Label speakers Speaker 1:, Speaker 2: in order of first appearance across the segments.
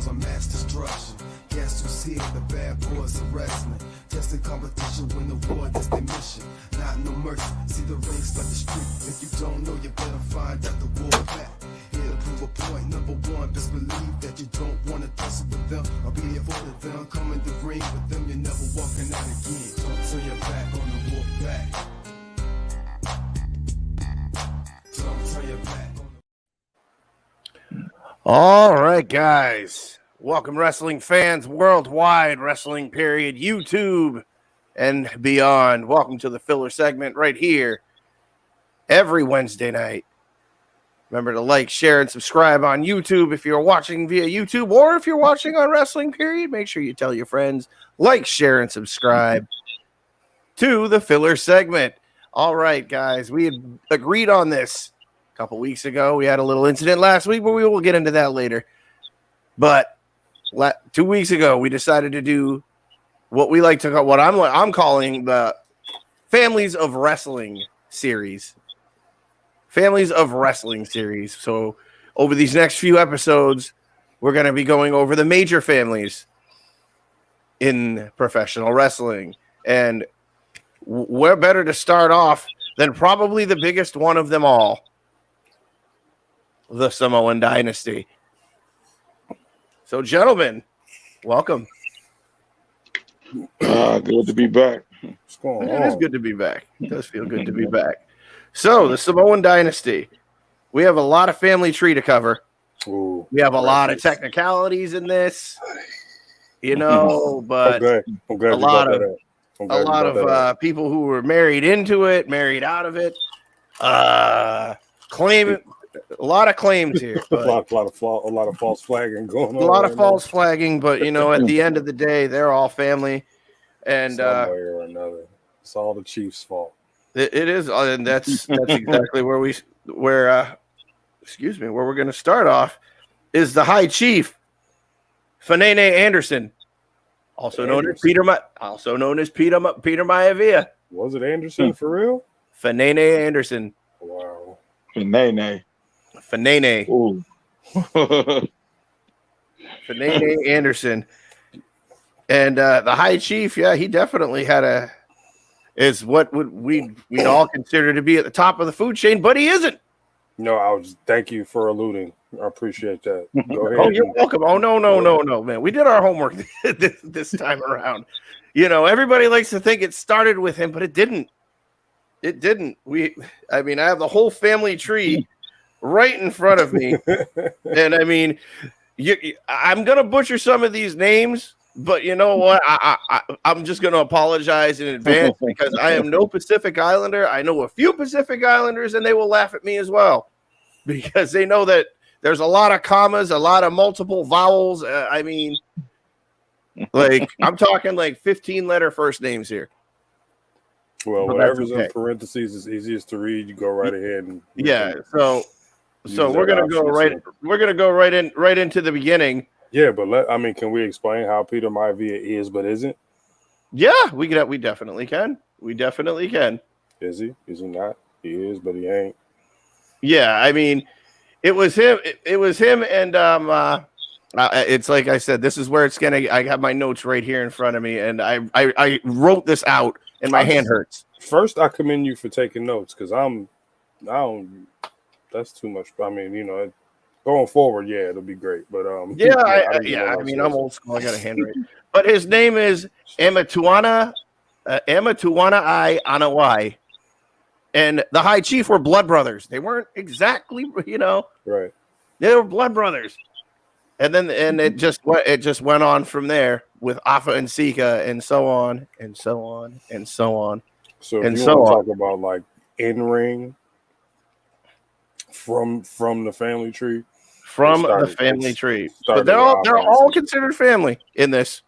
Speaker 1: cause a mass destruction. Guess who's here? The bad boys of wrestling. Testing competition, win the war, that's their mission. Not no mercy, see the rings like the street. If you don't know, you better find out the war back. Here to prove a point, number one, best believe that you don't want to tussle with them. I'll be here for them, come in the ring with them, you're never walking out again. Don't turn your back on the war back. Don't turn your back on the...
Speaker 2: All right, guys. Welcome, wrestling fans worldwide, wrestling period, YouTube, and beyond. Welcome to the filler segment right here every Wednesday night. Remember to like, share, and subscribe on YouTube if you're watching via YouTube, or if you're watching on Wrestling Period, make sure you tell your friends, like, share, and subscribe to the filler segment. All right, guys, we had agreed on this a couple weeks ago. We had a little incident last week, but we will get into that later. But 2 weeks ago, we decided to do what we like to call, what I'm calling the Families of Wrestling series. Families of Wrestling series. So over these next few episodes, we're going to be going over the major families in professional wrestling. And where better to start off than probably the biggest one of them all, the Samoan Dynasty. So, gentlemen, welcome.
Speaker 3: Good to be back.
Speaker 2: What's going on? It is good to be back. It does feel good to be back. So, the Samoan Dynasty. We have a lot of family tree to cover.
Speaker 3: Ooh,
Speaker 2: we have a lot of technicalities in this, but a lot of people who were married into it, married out of it, claim a lot of claims here.
Speaker 4: a lot of false flagging going on.
Speaker 2: A lot of false flagging, but at the end of the day, they're all family, and
Speaker 4: some way or another, it's all the Chiefs' fault.
Speaker 2: It is, and that's exactly where we're going to start off. Is the High Chief, Fanene Anderson, also known as Peter Maivia.
Speaker 4: Was it Anderson for real?
Speaker 2: Fanene Anderson.
Speaker 3: Wow. Fanene.
Speaker 2: Ooh. Fanene Anderson. And the High Chief, he definitely had is what we'd all consider to be at the top of the food chain, but he isn't.
Speaker 4: No, thank you for alluding. I appreciate that. Go ahead.
Speaker 2: Oh, you're welcome. Oh, no, man. We did our homework this time around. Everybody likes to think it started with him, but it didn't. It didn't. I have the whole family tree right in front of me. And I'm going to butcher some of these names, but you know what? I'm just going to apologize in advance because I am no Pacific Islander. I know a few Pacific Islanders, and they will laugh at me as well because they know that there's a lot of commas, a lot of multiple vowels. I'm talking like 15-letter first names here.
Speaker 4: Well, whatever's in parentheses is easiest to read. You go right ahead. And
Speaker 2: So we're gonna go right. We're gonna go right into the beginning.
Speaker 4: Yeah, but can we explain how Peter Maivia is but isn't?
Speaker 2: Yeah, we definitely can. We definitely can.
Speaker 4: Is he? Is he not? He is, but he ain't.
Speaker 2: Yeah, it was him. It was him, and it's like I said. This is where it's gonna. I have my notes right here in front of me, and I wrote this out, and my hand hurts.
Speaker 4: First, I commend you for taking notes because that's too much. Going forward, it'll be great. But I'm old school. I got a handwrite. But his name is Amatuana I Anawai, and the High Chief were blood brothers. They weren't exactly, right.
Speaker 2: They were blood brothers, and it just went on from there with Afa and Sika, and so on and so on and so on.
Speaker 4: So if you want to talk about like in ring from the family tree. But they're all considered family in this.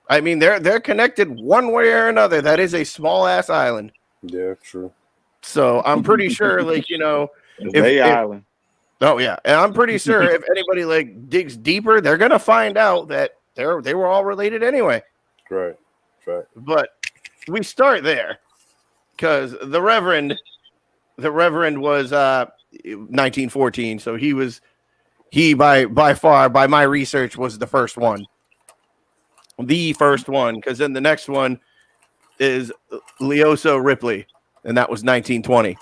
Speaker 4: They're connected one way or another. That is a small ass island. Yeah, true.
Speaker 2: So I'm pretty sure,
Speaker 3: island.
Speaker 2: Oh yeah, and I'm pretty sure if anybody digs deeper, they're gonna find out that they were all related anyway.
Speaker 4: Right.
Speaker 2: But we start there because the Reverend was 1914, so he was he by far, by my research, was the first one. The first one, because then the next one is Leoso Ripley, and that was 1920.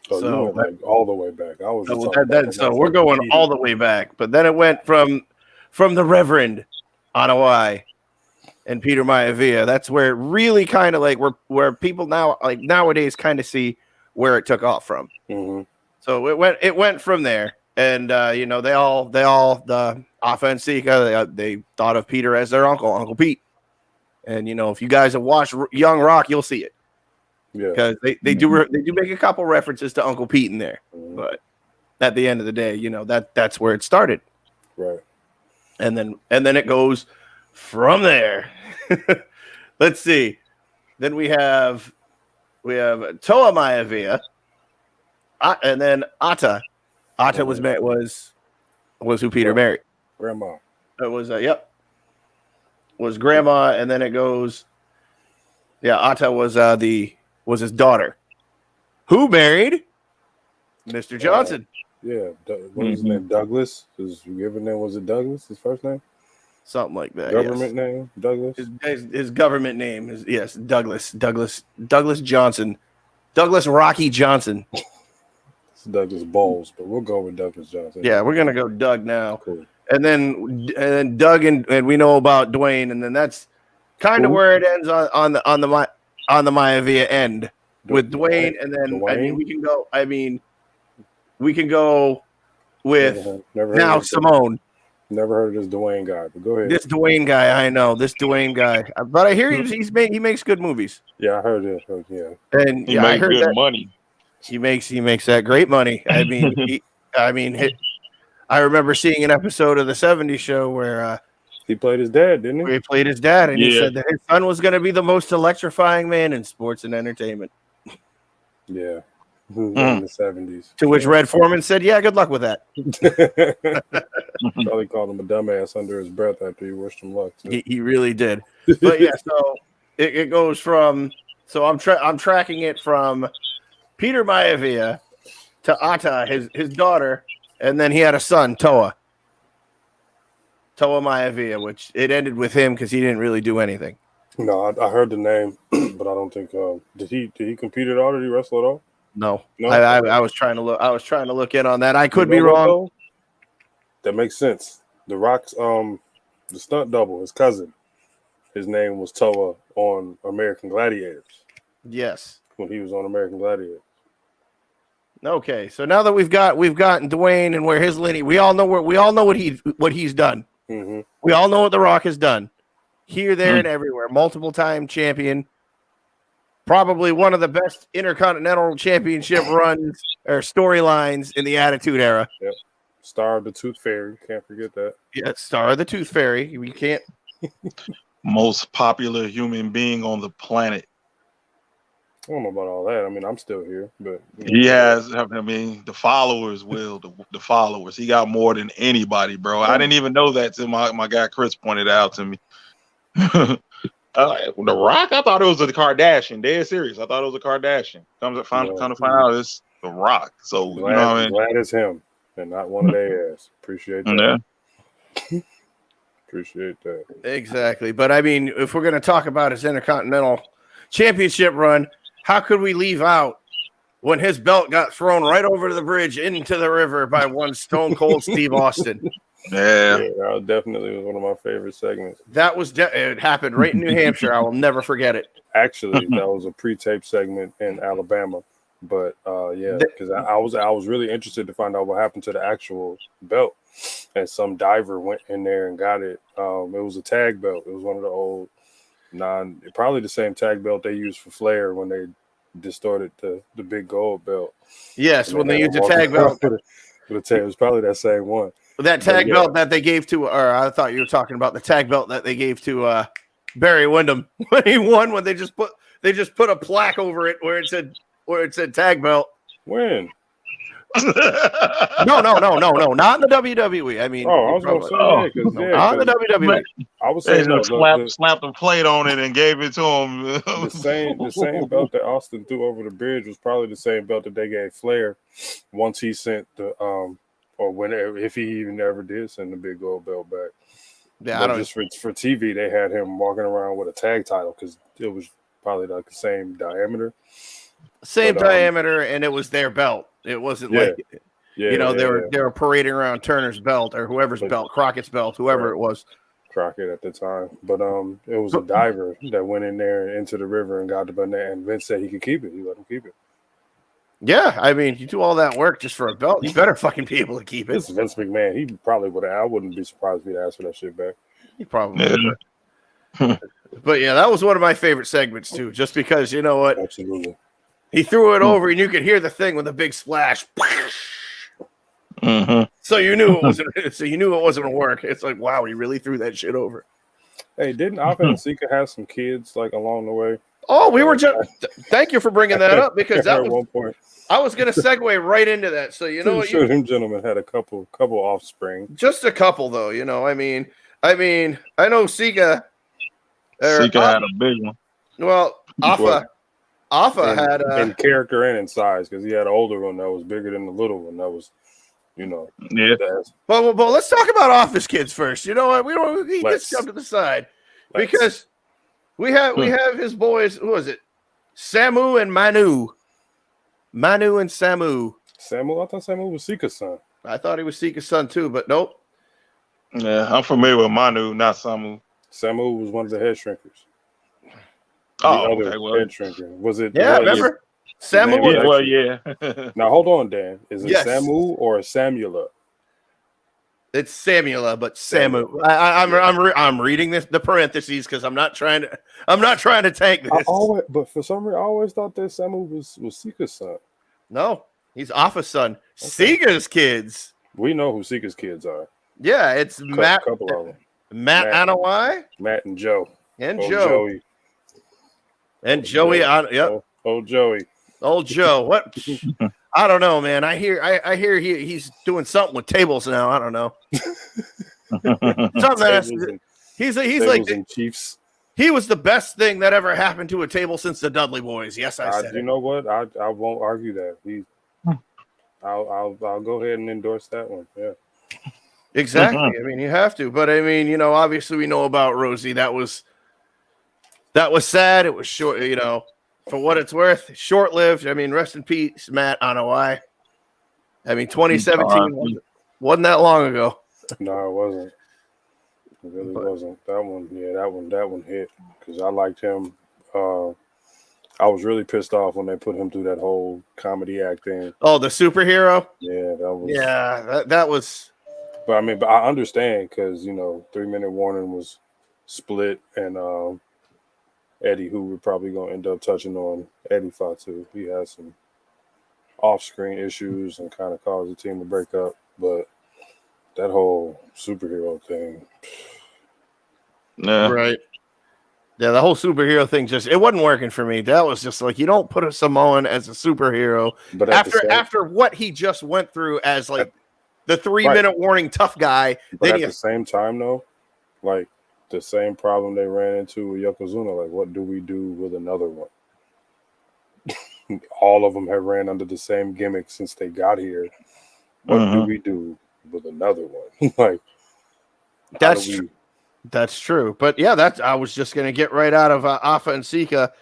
Speaker 4: So you went like all the way back. I was
Speaker 2: so we're going all the way back, but then it went from the Reverend Anawai and Peter Maivia. That's where it really kind of like where people now like nowadays kind of see where it took off from.
Speaker 4: Mm-hmm.
Speaker 2: So it went from there, and you know they all the offense they thought of Peter as their Uncle Pete, and you know if you guys have watched Young Rock, you'll see it.
Speaker 4: Yeah,
Speaker 2: because they do make a couple references to Uncle Pete in there, but at the end of the day, you know that's where it started,
Speaker 4: right?
Speaker 2: And then it goes from there. Let's see. Then we have Toa Maivia, and then Ata. Ata was who Peter married.
Speaker 4: Grandma.
Speaker 2: It was was grandma, and then it goes. Yeah, Ata was his daughter, who married Mr. Johnson.
Speaker 4: Yeah, what was his name? Douglas. His given name was it Douglas? His first name?
Speaker 2: Something like that.
Speaker 4: Government name Douglas.
Speaker 2: His government name is Douglas Johnson, Douglas Rocky Johnson.
Speaker 4: It's Douglas Bowles, but we'll go with Douglas Johnson.
Speaker 2: Yeah, we're gonna go Doug now.
Speaker 4: Cool.
Speaker 2: And then Doug and we know about Dwayne, and then that's kind of where it ends on the Maivia end with Dwayne, and then Dwayne? we can go with now Simone.
Speaker 4: Never heard of this Dwayne guy, but go ahead.
Speaker 2: This Dwayne guy, I know this Dwayne guy, but I hear he makes good movies.
Speaker 4: Yeah, I heard it. Yeah,
Speaker 2: and
Speaker 3: he makes good money.
Speaker 2: He makes that great money. I mean, I remember seeing an episode of the '70s show where
Speaker 4: he played his dad, didn't he?
Speaker 2: He played his dad, and he said that his son was going to be the most electrifying man in sports and entertainment.
Speaker 4: Yeah, in the '70s.
Speaker 2: To which Red Foreman said, "Yeah, good luck with that."
Speaker 4: Probably called him a dumbass under his breath after he wished him luck.
Speaker 2: He really did. But yeah, so it goes from. So I'm tracking it from Peter Maivia to Ata, his daughter, and then he had a son, Toa Maivia, which it ended with him because he didn't really do anything.
Speaker 4: No, I heard the name, but I don't think did he compete at all? Did he wrestle at all?
Speaker 2: No. I was trying to look in on that. I could be wrong.
Speaker 4: Though? That makes sense. The Rock's the stunt double, his cousin, his name was Toa on American Gladiators.
Speaker 2: Yes,
Speaker 4: when he was on American Gladiators.
Speaker 2: Okay, so now that we've gotten Dwayne and where his lineage, we all know what he's done.
Speaker 4: Mm-hmm.
Speaker 2: We all know what The Rock has done here, there, and everywhere. Multiple time champion, probably one of the best Intercontinental Championship runs or storylines in the Attitude Era.
Speaker 4: Yep. Star of the Tooth Fairy, can't forget that.
Speaker 2: Yeah, Star of the Tooth Fairy. We can't.
Speaker 3: Most popular human being on the planet.
Speaker 4: I don't know about all that. I mean, I'm still here, but
Speaker 3: he has. I mean, the followers the followers. He got more than anybody, bro. I didn't even know that till my guy Chris pointed out to me. The Rock. I thought it was a Kardashian. Dead serious. I thought it was a Kardashian. Come to find out, it's The Rock. So
Speaker 4: glad,
Speaker 3: you know what I mean?
Speaker 4: Glad it's him and not one of their ass. Appreciate that.
Speaker 3: Yeah.
Speaker 4: Appreciate that.
Speaker 2: Exactly, but I mean, if we're going to talk about his Intercontinental Championship run, how could we leave out when his belt got thrown right over the bridge into the river by one Stone Cold Steve Austin?
Speaker 3: Yeah,
Speaker 4: that definitely was one of my favorite segments.
Speaker 2: That was it happened right in New Hampshire. I will never forget it.
Speaker 4: Actually, that was a pre-taped segment in Alabama, but because I was really interested to find out what happened to the actual belt, and some diver went in there and got it. It was a tag belt. It was one of the old. Probably the same tag belt they used for Flair when they distorted the big gold belt.
Speaker 2: Yes, when they used the tag belt.
Speaker 4: It was probably that same one.
Speaker 2: That tag belt that they gave to, or I thought you were talking about the tag belt that they gave to Barry Windham when he won. When they just put a plaque over it where it said tag belt.
Speaker 4: When?
Speaker 2: No, not in the WWE. I mean,
Speaker 4: I was going to say
Speaker 2: not in the WWE.
Speaker 4: I was saying
Speaker 3: slapped a plate on it and gave it to him.
Speaker 4: the same belt that Austin threw over the bridge was probably the same belt that they gave Flair once he sent the or whenever, if he even ever did send the big gold belt back.
Speaker 2: Yeah,
Speaker 4: but
Speaker 2: I don't.
Speaker 4: Just for TV, they had him walking around with a tag title because it was probably like the same diameter.
Speaker 2: Diameter, and it was their belt. It wasn't they were parading around Turner's belt or whoever's belt, Crockett's belt, whoever it was.
Speaker 4: Crockett at the time, but it was a diver that went in there into the river and got the banana, and Vince said he could keep it. He let him keep it.
Speaker 2: Yeah, I mean, you do all that work just for a belt, you better fucking be able to keep it.
Speaker 4: This is Vince McMahon. He probably would have. I wouldn't be surprised if he'd ask for that shit back.
Speaker 2: He probably would. But yeah, that was one of my favorite segments too, just because you know what?
Speaker 4: Absolutely.
Speaker 2: He threw it over, and you could hear the thing with a big splash.
Speaker 3: Mm-hmm.
Speaker 2: So you knew it wasn't. So you knew it wasn't gonna work. It's like, wow, he really threw that shit over.
Speaker 4: Hey, didn't Alpha and Sika have some kids like along the way?
Speaker 2: Oh, we were just. Thank you for bringing that up because that was
Speaker 4: one point.
Speaker 2: I was going to segue right into that. So you know what?
Speaker 4: Sure, them gentlemen had a couple offspring.
Speaker 2: Just a couple, though. You know, I mean, I know Sika.
Speaker 3: Sika had a big one.
Speaker 2: Well, Alpha had
Speaker 4: in character and in size because he had an older one that was bigger than the little one. That was.
Speaker 3: Yeah.
Speaker 2: But let's talk about Office Kids first. You know what? We just jump to the side because we have his boys. Who was it? Samu and Manu. Manu and Samu.
Speaker 4: Samu? I thought Samu was Sika's son.
Speaker 2: I thought he was Sika's son too, but nope.
Speaker 3: Yeah, I'm familiar with Manu, not Samu.
Speaker 4: Samu was one of the head shrinkers. Head shrinker. Was it?
Speaker 2: Yeah, remember? Samu.
Speaker 3: Yeah.
Speaker 4: Now hold on, Dan. Is it Samu or Samula?
Speaker 2: It's Samula, but Samu. I'm reading the parentheses because I'm not trying to tank this.
Speaker 4: But for some reason, I always thought that Samu was Sika's son.
Speaker 2: No, he's Alpha's son. Okay. Sika's kids.
Speaker 4: We know who Sika's kids are.
Speaker 2: Yeah, it's Matt.
Speaker 4: Couple of them.
Speaker 2: Matt Anawai.
Speaker 4: Matt and Joe.
Speaker 2: And
Speaker 4: Joey.
Speaker 2: And Joey. Yep.
Speaker 4: Old Joey.
Speaker 2: Old Joe. What? I don't know, man. I hear he's doing something with tables now. I don't know. Something he's like
Speaker 4: Chiefs.
Speaker 2: He was the best thing that ever happened to a table since the Dudley Boys. Yes, I said.
Speaker 4: You know what? I won't argue that. I'll go ahead and endorse that one. Yeah.
Speaker 2: Exactly. I mean, you have to. But I mean, obviously we know about Rosie. That was sad. It was short, for what it's worth, short-lived. I mean, rest in peace, Matt Anawai. I mean, 2017 wasn't that long ago.
Speaker 4: No, it wasn't. It really wasn't. That one hit because I liked him. I was really pissed off when they put him through that whole comedy act thing.
Speaker 2: Oh, the superhero?
Speaker 4: Yeah, that was.
Speaker 2: Yeah, that was.
Speaker 4: But I understand because 3-minute warning was split, and Eddie, who we're probably gonna end up touching on, Eddie Fatu. He has some off-screen issues and kind of caused the team to break up. But that whole superhero thing.
Speaker 3: Yeah.
Speaker 2: Right. Yeah, the whole superhero thing it wasn't working for me. That was just like, you don't put a Samoan as a superhero. But after what he just went through as like the 3-minute warning tough guy.
Speaker 4: But at the same time though, like the same problem they ran into with Yokozuna, like what do we do with another one? All of them have ran under the same gimmick since they got here. What do we do with another one? Like
Speaker 2: that's true. But yeah, I was just going to get right out of Afa and Sika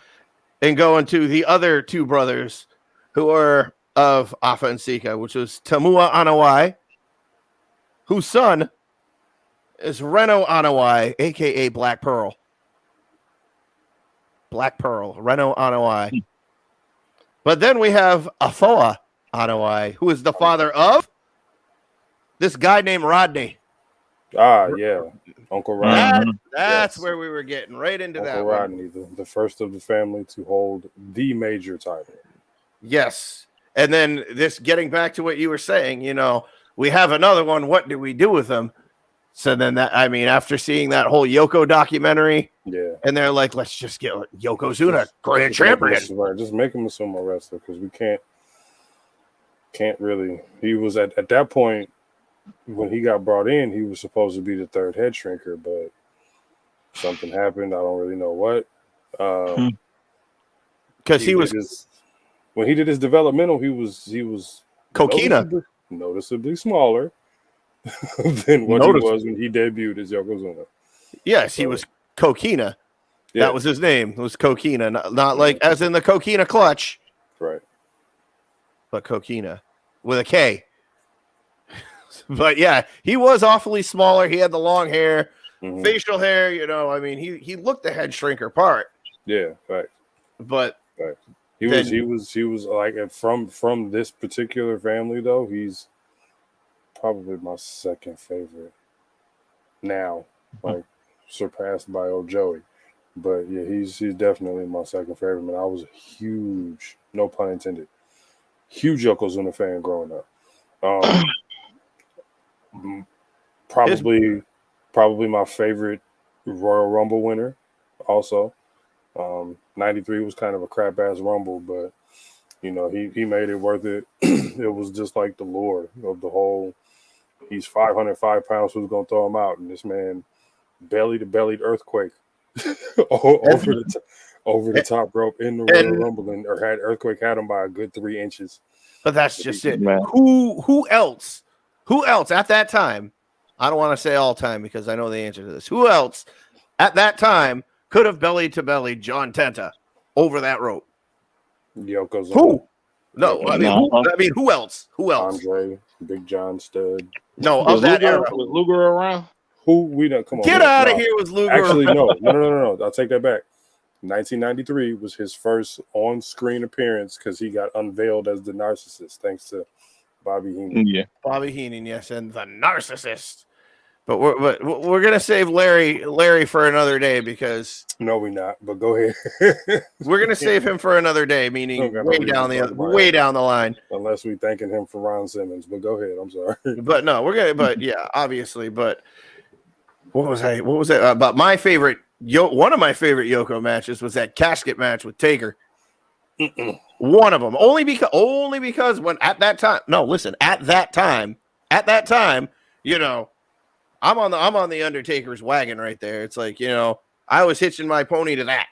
Speaker 2: and go into the other two brothers who are of Afa and Sika, which was Tamua Anawai, whose son is Reno Anawai, a.k.a. Black Pearl. Black Pearl, Reno Anawai. But then we have Afoa Anawai, who is the father of this guy named Rodney.
Speaker 4: Ah, yeah. Uncle Rodney.
Speaker 2: That's where we were getting right into
Speaker 4: Uncle
Speaker 2: that.
Speaker 4: Uncle Rodney, the first of the family to hold the major title.
Speaker 2: Yes. And then this, getting back to what you were saying, we have another one. What do we do with him? So then after seeing that whole Yoko documentary, and they're like, let's just get Yokozuna grand champion.
Speaker 4: Right, just make him a sumo wrestler because we can't really. He was at that point. When he got brought in, he was supposed to be the third head shrinker, but something happened. I don't really know what.
Speaker 2: Because when
Speaker 4: he did his developmental, he was
Speaker 2: Coquina.
Speaker 4: noticeably smaller than what he was when he debuted as Yokozuna.
Speaker 2: Yes, he was Coquina.
Speaker 4: Yeah.
Speaker 2: That was his name. It was Coquina, not like as in the Coquina Clutch.
Speaker 4: Right.
Speaker 2: But Coquina with a K. But yeah, he was awfully smaller. He had the long hair, facial hair. You know, I mean, he looked the head shrinker part.
Speaker 4: Yeah, right.
Speaker 2: But
Speaker 4: he was like from this particular family though. He's probably my second favorite now, like surpassed by old Joey. But yeah, he's definitely my second favorite. Man, I was a huge, no pun intended, huge Yokozuna fan growing up. Probably my favorite Royal Rumble winner. Also, 93 was kind of a crap ass Rumble, but you know he made it worth it. It was just like the lore of the whole. He's 505 pounds. Who's gonna throw him out? And this man, belly to belly earthquake over the top rope in the Royal Rumble, or had Earthquake had him by a good 3 inches.
Speaker 2: But that's just it. Man. Who else? Who else at that time? I don't want to say all time because I know the answer to this. Who else at that time could have belly to belly John Tenta over that rope?
Speaker 4: Yokozuna.
Speaker 2: Who? No, I mean, who else? Who else?
Speaker 4: Andre, Big John Studd.
Speaker 2: No, of that era.
Speaker 3: Was Luger around?
Speaker 4: Who we don't come on.
Speaker 2: Get out of here with Luger.
Speaker 4: Actually, no. I'll take that back. 1993 was his first on-screen appearance because he got unveiled as the Narcissist, thanks to Bobby Heenan.
Speaker 3: Yeah,
Speaker 2: Bobby Heenan, yes, and the Narcissist. But we're gonna save Larry for another day because
Speaker 4: no, we're not. But go ahead.
Speaker 2: We're gonna save him for another day, meaning way down the line.
Speaker 4: Unless we thanking him for Ron Simmons. But go ahead. I'm sorry.
Speaker 2: But no, we're gonna. But yeah, obviously. But what was that about? My favorite. One of my favorite Yoko matches was that casket match with Taker. One of them, only because when at that time, you know, I'm on the Undertaker's wagon right there. It's like, you know, I was hitching my pony to that.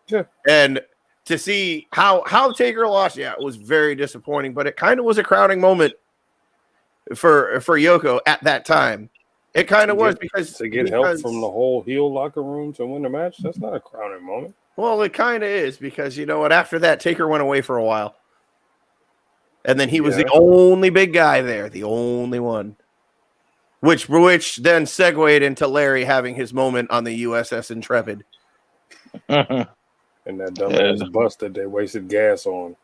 Speaker 4: Yeah.
Speaker 2: And to see how Taker lost, yeah, it was very disappointing, but it kind of was a crowning moment for Yoko at that time. It kind of was because
Speaker 4: to get help from the whole heel locker room to win the match, that's not a crowning moment.
Speaker 2: Well, it kind of is because you know what? After that, Taker went away for a while, and then he was the only big guy there, the only one. Which then segued into Larry having his moment on the USS Intrepid,
Speaker 4: and that dumbass bus that they wasted gas on.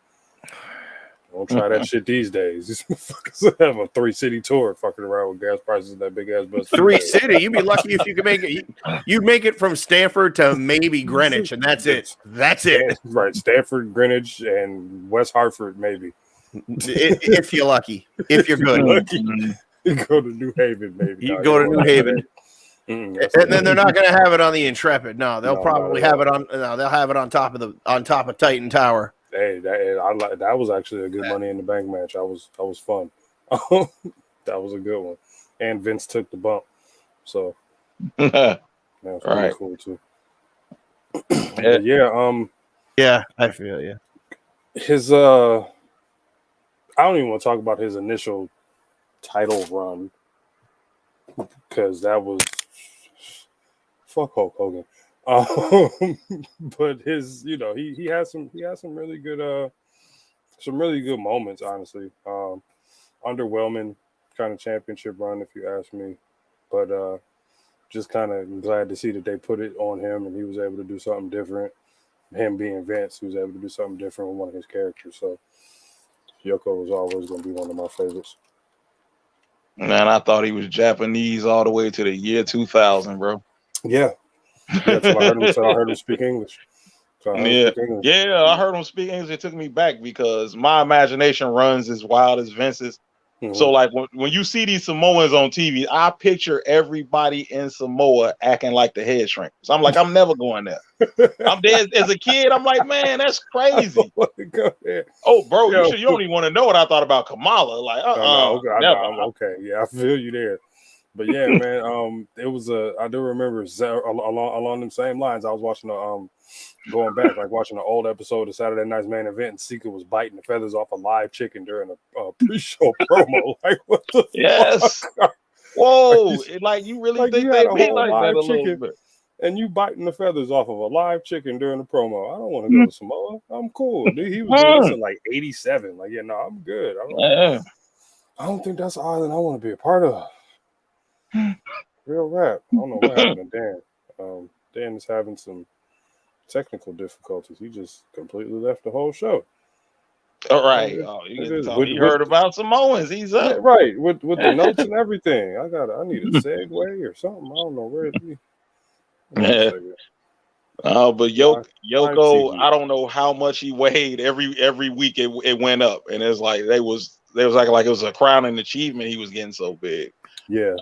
Speaker 4: Don't try that shit these days. These motherfuckers have a 3-city tour fucking around with gas prices in that big ass bus.
Speaker 2: 3-city? You'd be lucky if you could make it. You'd make it from Stanford to maybe Greenwich, and that's it. That's it.
Speaker 4: Right. Stanford, Greenwich, and West Hartford, maybe.
Speaker 2: If you're lucky. If you're good.
Speaker 4: You go to New Haven, maybe.
Speaker 2: You go to New Haven. And then they're not going to have it on the Intrepid. No, they'll probably have it on. No, they'll have it on top of Titan Tower.
Speaker 4: Hey, that was actually a good Money in the Bank match. That was fun. That was a good one. And Vince took the bump, so that was pretty cool too.
Speaker 2: Yeah, I feel you.
Speaker 4: His I don't even want to talk about his initial title run because that was fuck Hulk Hogan. But his, you know, he has some really good moments, honestly. Underwhelming kind of championship run, if you ask me, but just kind of glad to see that they put it on him and he was able to do something different. Him being Vince, he was able to do something different with one of his characters. So Yoko was always going to be one of my favorites.
Speaker 3: Man, I thought he was Japanese all the way to the year 2000, bro.
Speaker 4: Yeah. Yeah, so I heard him speak English.
Speaker 3: I heard him speak English. It took me back because my imagination runs as wild as Vince's. Mm-hmm. So, like, when you see these Samoans on TV, I picture everybody in Samoa acting like the head shrink. So I'm like, I'm never going there. I'm dead as a kid. I'm like, man, that's crazy. Oh, bro, you don't even want to know what I thought about Kamala. Like,
Speaker 4: okay, yeah, I feel you there. But yeah, man, it was I do remember along them same lines. I was watching going back, like watching an old episode of Saturday Night's Main Event, and Sika was biting the feathers off a live chicken during a pre-show promo. Like, what the fuck?
Speaker 3: Whoa! Like you really
Speaker 4: like
Speaker 3: think
Speaker 4: you
Speaker 3: they
Speaker 4: had a
Speaker 3: be
Speaker 4: whole
Speaker 3: like
Speaker 4: live
Speaker 3: that a
Speaker 4: chicken,
Speaker 3: little bit?
Speaker 4: and you biting the feathers off of a live chicken during the promo. I don't want to go to Samoa. I'm cool. Dude, he was doing this in like 87. Like, yeah, no, I'm good. I don't think that's an island I want to be a part of. Real rap. I don't know what happened to Dan. Dan is having some technical difficulties. He just completely left the whole show.
Speaker 3: All right. He heard about Samoans. He's up.
Speaker 4: Yeah, right. With the notes and everything. I need a segue or something. I don't know where it be.
Speaker 3: But Yoko, I don't know how much he weighed. Every week it went up, and it's like they was like it was a crowning achievement. He was getting so big.
Speaker 4: Yeah.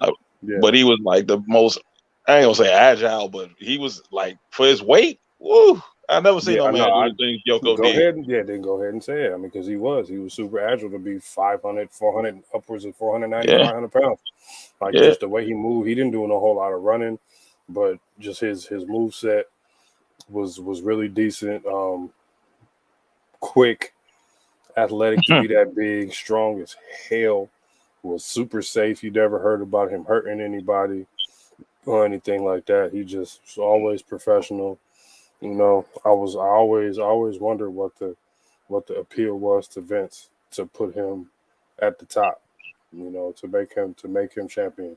Speaker 3: But he was like the most. I ain't gonna say agile, but he was like for his weight. Woo! I never seen no man do the things Yoko did.
Speaker 4: Then go ahead and say it. I mean, because he was super agile to be 500, 400, upwards of 490, 500 pounds. Like just the way he moved, he didn't do a whole lot of running, but just his move set was really decent. Quick, athletic to be that big, strong as hell. Was super safe. You never heard about him hurting anybody or anything like that. He just was always professional. You know, I always wondered what the appeal was to Vince to put him at the top. You know, to make him champion,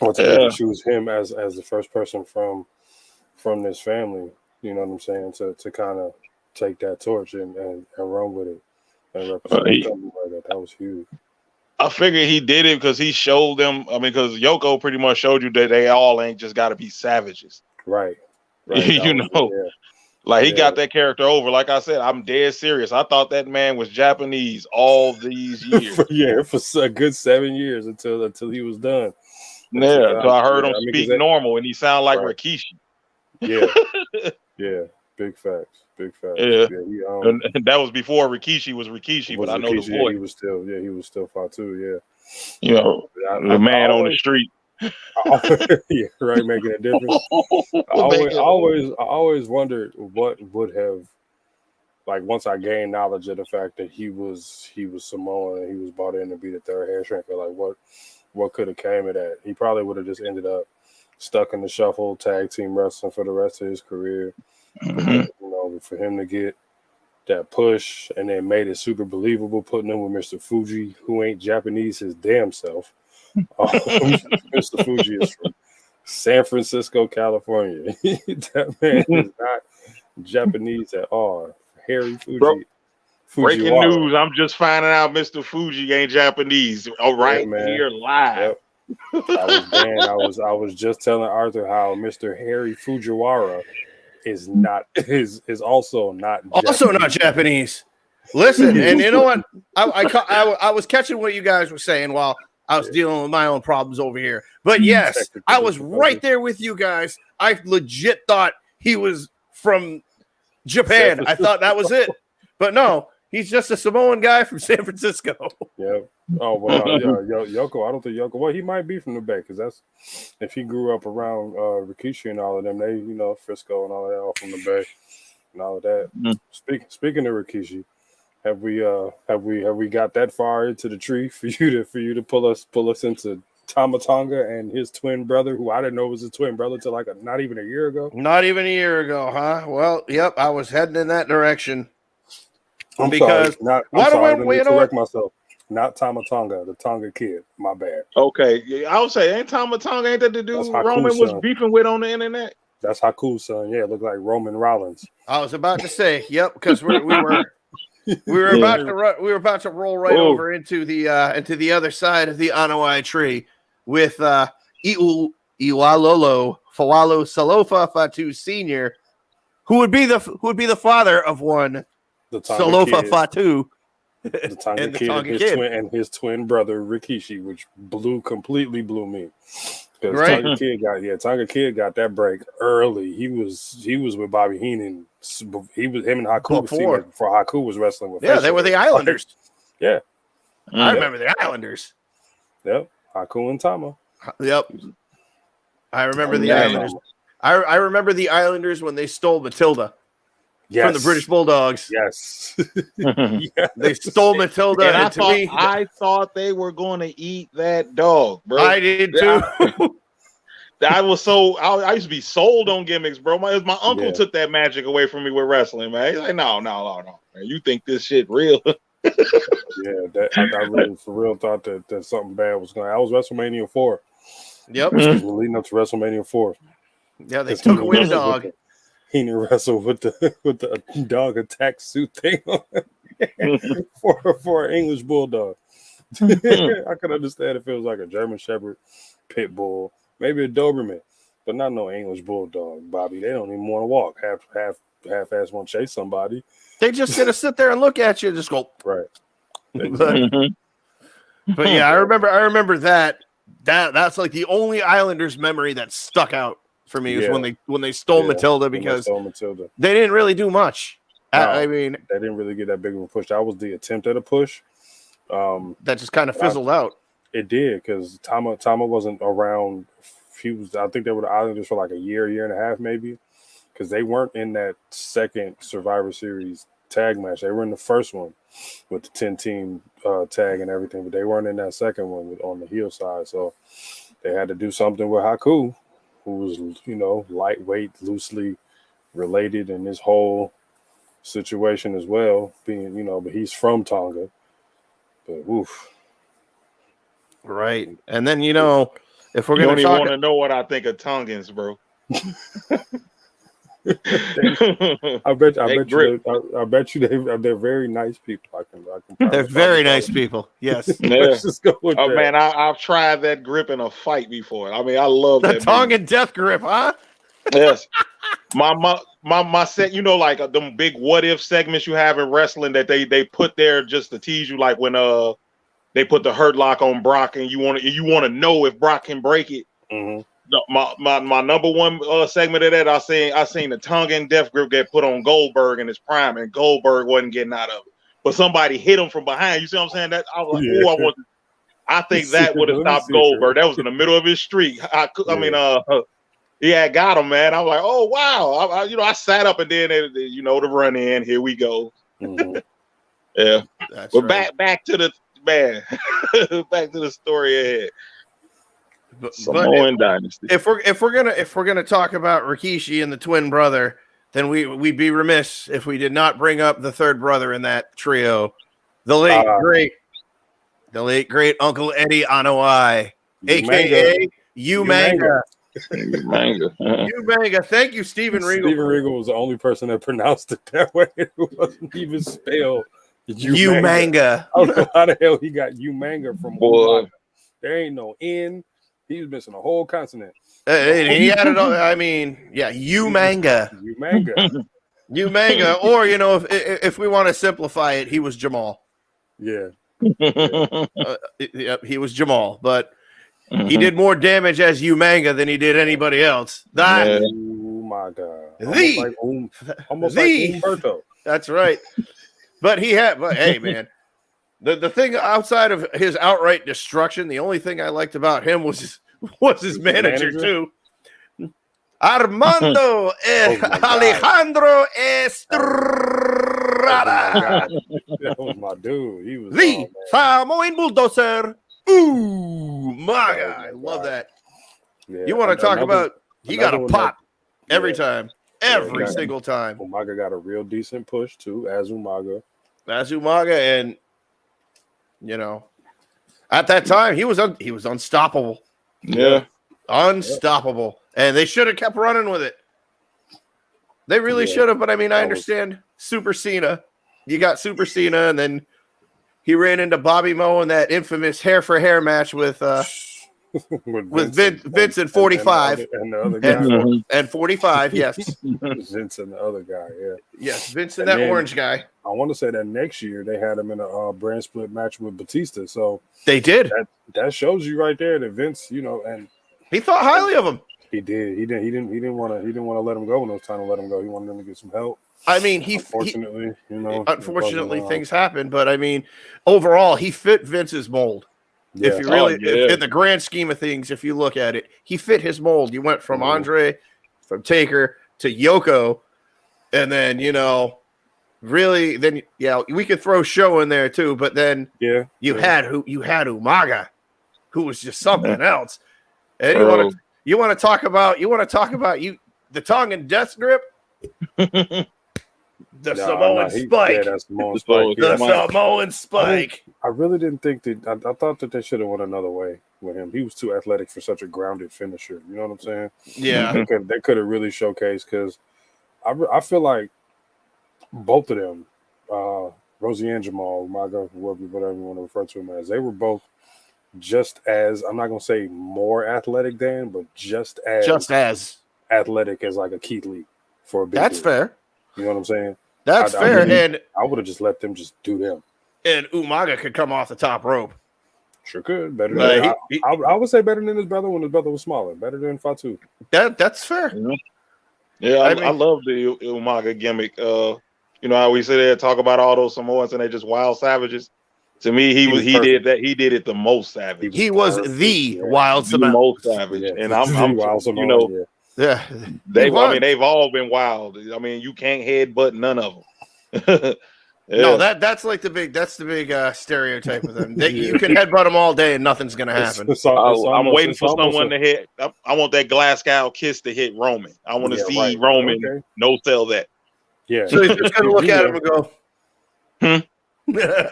Speaker 4: or to choose him as the first person from this family. You know what I'm saying? To kind of take that torch and run with it and represent the company like that. That was huge.
Speaker 3: I figured he did it because he showed them. I mean, because Yoko pretty much showed you that they all ain't just got to be savages.
Speaker 4: Right.
Speaker 3: You know, like he got that character over. Like I said, I'm dead serious. I thought that man was Japanese all these years.
Speaker 4: for a good 7 years until he was done.
Speaker 3: Yeah, so I heard him speak normal, and he sounded like Rikishi.
Speaker 4: Yeah. Big facts.
Speaker 3: Yeah. And that was before Rikishi was Rikishi, but I know the voice.
Speaker 4: He was still Fatu. Yeah.
Speaker 3: You know, the man on the street.
Speaker 4: Yeah, right, making a difference. I always wondered what would have, like, once I gained knowledge of the fact that he was Samoan and he was brought in to be the third hair shrinker, like what could have came of that. He probably would have just ended up stuck in the shuffle, tag team wrestling for the rest of his career. You know, for him to get that push and then made it super believable, putting him with Mr. Fuji, who ain't Japanese his damn self. Mr. Fuji is from San Francisco, California. That man is not Japanese at all. Harry Fuji.
Speaker 3: Bro, breaking news, I'm just finding out Mr. Fuji ain't Japanese. All right, here live.
Speaker 4: Yep. I was just telling Arthur how Mr. Harry Fujiwara is also not
Speaker 2: Japanese. Listen, and you know what? I was catching what you guys were saying while I was dealing with my own problems over here. But yes, I was right there with you guys. I legit thought he was from Japan. I thought that was it. But no, he's just a Samoan guy from San Francisco.
Speaker 4: Yep. Oh, well, Yoko, I don't think Yoko, well, he might be from the Bay, because that's, if he grew up around Rikishi and all of them, they, you know, Frisco and all of that, all from the Bay and all of that. Speaking of Rikishi, have we got that far into the tree for you to pull us into Tama Tonga and his twin brother, who I didn't know was his twin brother till like not even a year ago?
Speaker 2: Not even a year ago, huh? Well, yep, I was heading in that direction.
Speaker 4: Correct myself. Not Tama Tonga, the Tonga kid. My bad.
Speaker 3: Okay, I would say, ain't Tama Tonga, ain't that the dude Roman was beefing with on the internet?
Speaker 4: That's Haku's son. Yeah, it looked like Roman Rollins.
Speaker 2: I was about to say, yep, because we were about to roll right over into the other side of the Anawai tree with Iwalolo Fawalo Salofa Fatu Sr., who would be the father of one Salofa Fatu.
Speaker 4: The Tonga kid and his twin brother Rikishi, which completely blew me. Because Tonga kid got that break early. He was with Bobby Heenan. Him and Haku before Haku was wrestling with.
Speaker 2: Yeah, they were the Islanders.
Speaker 4: Yeah,
Speaker 2: I remember the Islanders.
Speaker 4: Yep, Haku and Tama.
Speaker 2: Yep. I remember the Islanders. I remember the Islanders when they stole Matilda from the British Bulldogs.
Speaker 4: Yes.
Speaker 2: They stole Matilda.
Speaker 3: And
Speaker 2: I
Speaker 3: I thought they were going to eat that dog, bro.
Speaker 2: I did too.
Speaker 3: I used to be sold on gimmicks, bro. My uncle took that magic away from me with wrestling, man. He's like, no, man. You think this shit real?
Speaker 4: I really for real thought that something bad was going on. I was WrestleMania 4.
Speaker 2: Yep.
Speaker 4: We're leading up to WrestleMania 4.
Speaker 2: Yeah, they took away the dog.
Speaker 4: Heenan wrestled with the dog attack suit thing on for an English bulldog. I could understand if it was like a German Shepherd, pit bull, maybe a Doberman, but not no English bulldog, Bobby. They don't even want to walk. Half-ass want to chase somebody.
Speaker 2: They just gonna sit there and look at you and just go
Speaker 4: right.
Speaker 2: But yeah, I remember that. That's like the only Islanders memory that stuck out for me is when they stole Matilda, because they didn't really do much.
Speaker 4: No,
Speaker 2: I mean,
Speaker 4: they didn't really get that big of a push. That was the attempt at a push.
Speaker 2: That just kind of fizzled out.
Speaker 4: It did, because Tama wasn't around. I think they were the Islanders for like a year and a half, maybe, because they weren't in that second Survivor Series tag match. They were in the first one with the 10-team tag and everything, but they weren't in that second one on the heel side. So they had to do something with Haku, who was, lightweight, loosely related in this whole situation as well, being, but he's from Tonga. But woof.
Speaker 2: Right. And then, if we're going to
Speaker 3: want to know what I think of Tongans, bro.
Speaker 4: I bet you they're very nice people.
Speaker 2: They're very nice people. Yes.
Speaker 4: Let's just go with that.
Speaker 3: Man, I've tried that grip in a fight before. I mean, I love
Speaker 2: the
Speaker 3: that
Speaker 2: Tongan death grip, huh?
Speaker 3: Yes. My set, like them big what if segments you have in wrestling that they put there just to tease you, like when they put the hurt lock on Brock and you want to know if Brock can break it.
Speaker 4: Mm-hmm.
Speaker 3: My number one segment of that, I seen the Tongan death grip get put on Goldberg in his prime, and Goldberg wasn't getting out of it, but somebody hit him from behind. You see what I'm saying? That I was like, I think that would have stopped Goldberg. That was in the middle of his streak. I mean, got him, man. I was like, oh wow. I sat up and then the run in. Here we go.
Speaker 4: Mm-hmm.
Speaker 3: Yeah,
Speaker 2: that's
Speaker 3: but
Speaker 2: right.
Speaker 3: back to the man. Back to the story ahead.
Speaker 2: Samoan
Speaker 3: Dynasty.
Speaker 2: If we're gonna talk about Rikishi and the twin brother, then we'd be remiss if we did not bring up the third brother in that trio, the late great Uncle Eddie Anoa'i, aka U-Manga. U-Manga. Thank you, Steven Regal.
Speaker 4: Steven Regal was the only person that pronounced it that way. It wasn't even spelled
Speaker 2: U-Manga.
Speaker 4: I don't know how the hell he got U-Manga from Boy. There ain't no N. He was missing a whole consonant.
Speaker 2: He had it all. I mean, U-Manga.
Speaker 4: U-Manga.
Speaker 2: U-Manga. Or, if we want to simplify it, he was Jamal.
Speaker 4: Yeah.
Speaker 2: He was Jamal, but he did more damage as U-Manga than he did anybody else.
Speaker 4: Oh, my God. Almost like Umberto.
Speaker 2: That's right. But hey, man. The thing outside of his outright destruction, the only thing I liked about him was his manager too. Armando Alejandro Estrada.
Speaker 4: That was my dude. He was
Speaker 2: the Samoan bulldozer. Ooh, my God. I love that. Yeah, you want to talk about he got a pop every time. Every single time.
Speaker 4: Umaga got a real decent push too, as Umaga.
Speaker 2: And at that time he was unstoppable.
Speaker 3: Yeah.
Speaker 2: Unstoppable. And they should have kept running with it. They really should have, but I mean, I understand Super Cena. You got Super Cena, and then he ran into Bobby Moe in that infamous hair for hair match with Vince and 45
Speaker 4: and the other guy.
Speaker 2: And 45, yes.
Speaker 4: Vince and the other guy, yeah.
Speaker 2: Yes, Vince and that orange guy.
Speaker 4: I want to say that next year they had him in a brand split match with Batista. So
Speaker 2: they did.
Speaker 4: That shows you right there that Vince, and
Speaker 2: he thought highly of him.
Speaker 4: He did. He didn't want to let him go when it was time to let him go. He wanted him to get some help.
Speaker 2: I mean,
Speaker 4: unfortunately,
Speaker 2: unfortunately things happen, but I mean, overall, he fit Vince's mold. If you really, if, in the grand scheme of things, if you look at it, he fit his mold. You went from Andre, from Taker to Yoko, and then really, then we could throw Show in there too. But then you had Umaga, who was just something else. And you want to talk about the tongue and death grip. The Samoan Spike.
Speaker 4: Yeah, that's Samoan Spike.
Speaker 2: The Samoan Spike.
Speaker 4: I really didn't think that. I thought that they should have went another way with him. He was too athletic for such a grounded finisher. You know what I'm saying?
Speaker 2: Yeah.
Speaker 4: They could have really showcased, because I feel like both of them, Rosie and Jamal, whatever you want to refer to them as, they were both just as, I'm not going to say more athletic than, but just as athletic as like a Keith Lee for a big
Speaker 2: That's
Speaker 4: dude.
Speaker 2: fair.
Speaker 4: You know what I'm saying?
Speaker 2: That's fair. And
Speaker 4: I would have just let them just do them.
Speaker 2: And Umaga could come off the top rope.
Speaker 4: Sure could. Better than I would say better than his brother when his brother was smaller. Better than Fatu.
Speaker 2: That's fair.
Speaker 3: Yeah, I love the Umaga gimmick. How we sit there and talk about all those Samoans and they're just wild savages. To me, he did that. He did it the most savage.
Speaker 2: He was the wild Samoan.
Speaker 3: The most savage. Yeah. And I'm wild Samoan,
Speaker 2: Yeah,
Speaker 3: they've all been wild. I mean, you can't headbutt none of them.
Speaker 2: No, that's the big stereotype of them. You can headbutt them all day and nothing's gonna happen.
Speaker 3: I'm waiting for someone to hit. I want that Glasgow kiss to hit Roman. I want to see Roman no sell that.
Speaker 4: Yeah,
Speaker 2: so he's just gonna look at him and go,
Speaker 4: right. Yeah,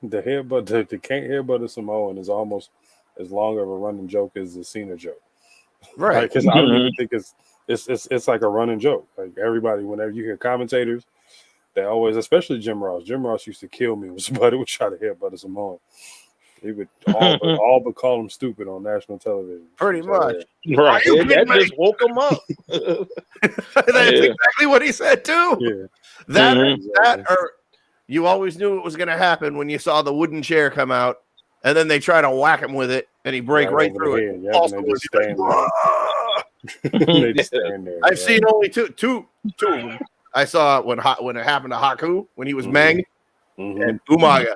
Speaker 4: the headbutt, the can't headbutt a Samoan is almost as long of a running joke as the Cena joke,
Speaker 2: right?
Speaker 4: Because I don't even think it's like a running joke. Like everybody, whenever you hear commentators, they always, especially Jim Ross. Jim Ross used to kill me when somebody would try to headbutt a Samoan. He would all but call him stupid on national television.
Speaker 2: Pretty much,
Speaker 3: right? That just woke him up.
Speaker 2: That's exactly what he said too.
Speaker 4: Yeah,
Speaker 2: that or you always knew it was going to happen when you saw the wooden chair come out. And then they try to whack him with it, and he break right through it.
Speaker 4: Yeah, also, they just stand there.
Speaker 2: I've seen only two of them. I saw when it happened to Haku when he was Meng and Umaga.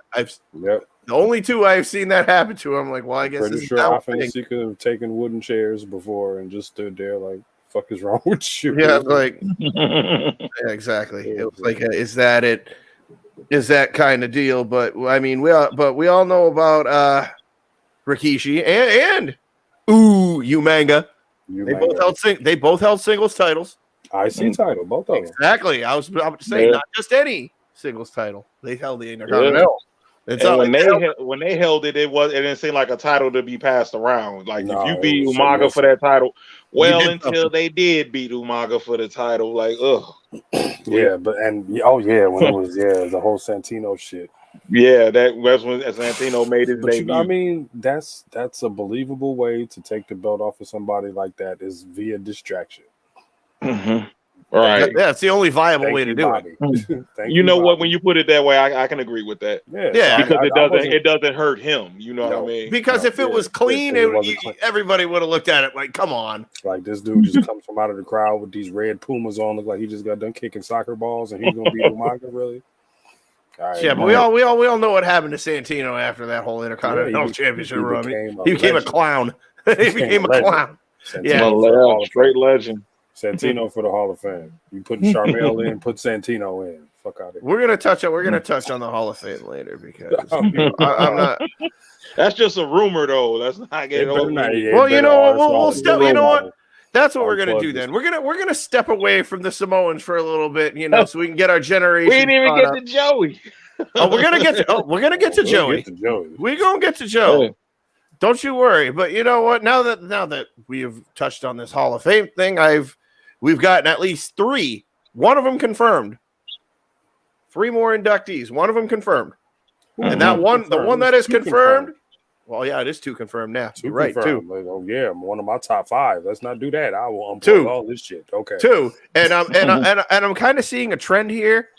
Speaker 2: The only two I've seen that happen to. I'm like, well, I guess
Speaker 4: pretty sure Offense could have taken wooden chairs before and just stood there like, "Fuck is wrong with you?"
Speaker 2: Yeah, like exactly. It was like, is that it? Is that kind of deal? But I mean, we all know about Rikishi and Umaga. They both held singles titles.
Speaker 4: IC title, both of them.
Speaker 2: Exactly. I was saying not just any singles title. They held the Intercontinental.
Speaker 3: When they held it, it didn't seem like a title to be passed around. Like if you beat Umaga for that title, until they did beat Umaga for the title, like
Speaker 4: yeah, when it was the whole Santino shit.
Speaker 3: Yeah, that's when Santino made his debut.
Speaker 4: I mean, that's a believable way to take the belt off of somebody like that is via distraction.
Speaker 3: Mm-hmm. Right.
Speaker 2: Yeah, it's the only viable way to do it.
Speaker 3: You know what? When you put it that way, I can agree with that.
Speaker 4: Yeah,
Speaker 3: because it doesn't hurt him. You know what I mean?
Speaker 2: Because if it was clean, everybody would have looked at it like, "Come on!"
Speaker 4: Like this dude just comes from out of the crowd with these red Pumas on, look like he just got done kicking soccer balls, and he's gonna beat Umaga, really?
Speaker 2: Right, yeah, but we all know what happened to Santino after that whole Intercontinental Championship run. He became a clown. He became a clown.
Speaker 3: Yeah, straight legend.
Speaker 4: Santino for the Hall of Fame. You putting Charmel in, put Santino in. Fuck out of here.
Speaker 2: We're gonna touch on the Hall of Fame later because I'm not.
Speaker 3: That's just a rumor, though. That's not getting over.
Speaker 2: Well, we'll step. You know what? That's what we're gonna do then. We're gonna step away from the Samoans for a little bit, so we can get our generation.
Speaker 3: We didn't even get to Joey.
Speaker 2: We're gonna get to Joey. We're gonna get to Joe. Yeah. Don't you worry. But you know what? Now that we have touched on this Hall of Fame thing, we've gotten at least 3. One of them confirmed. 3 more inductees. One of them confirmed. And that one, the one that is confirmed. Well, yeah, it is 2 confirmed now.
Speaker 4: 2
Speaker 2: right,
Speaker 4: confirmed. 2. Like, oh yeah, one of my top 5. Let's not do that. I will unplug all this shit. Okay.
Speaker 2: 2. And I'm kind of seeing a trend here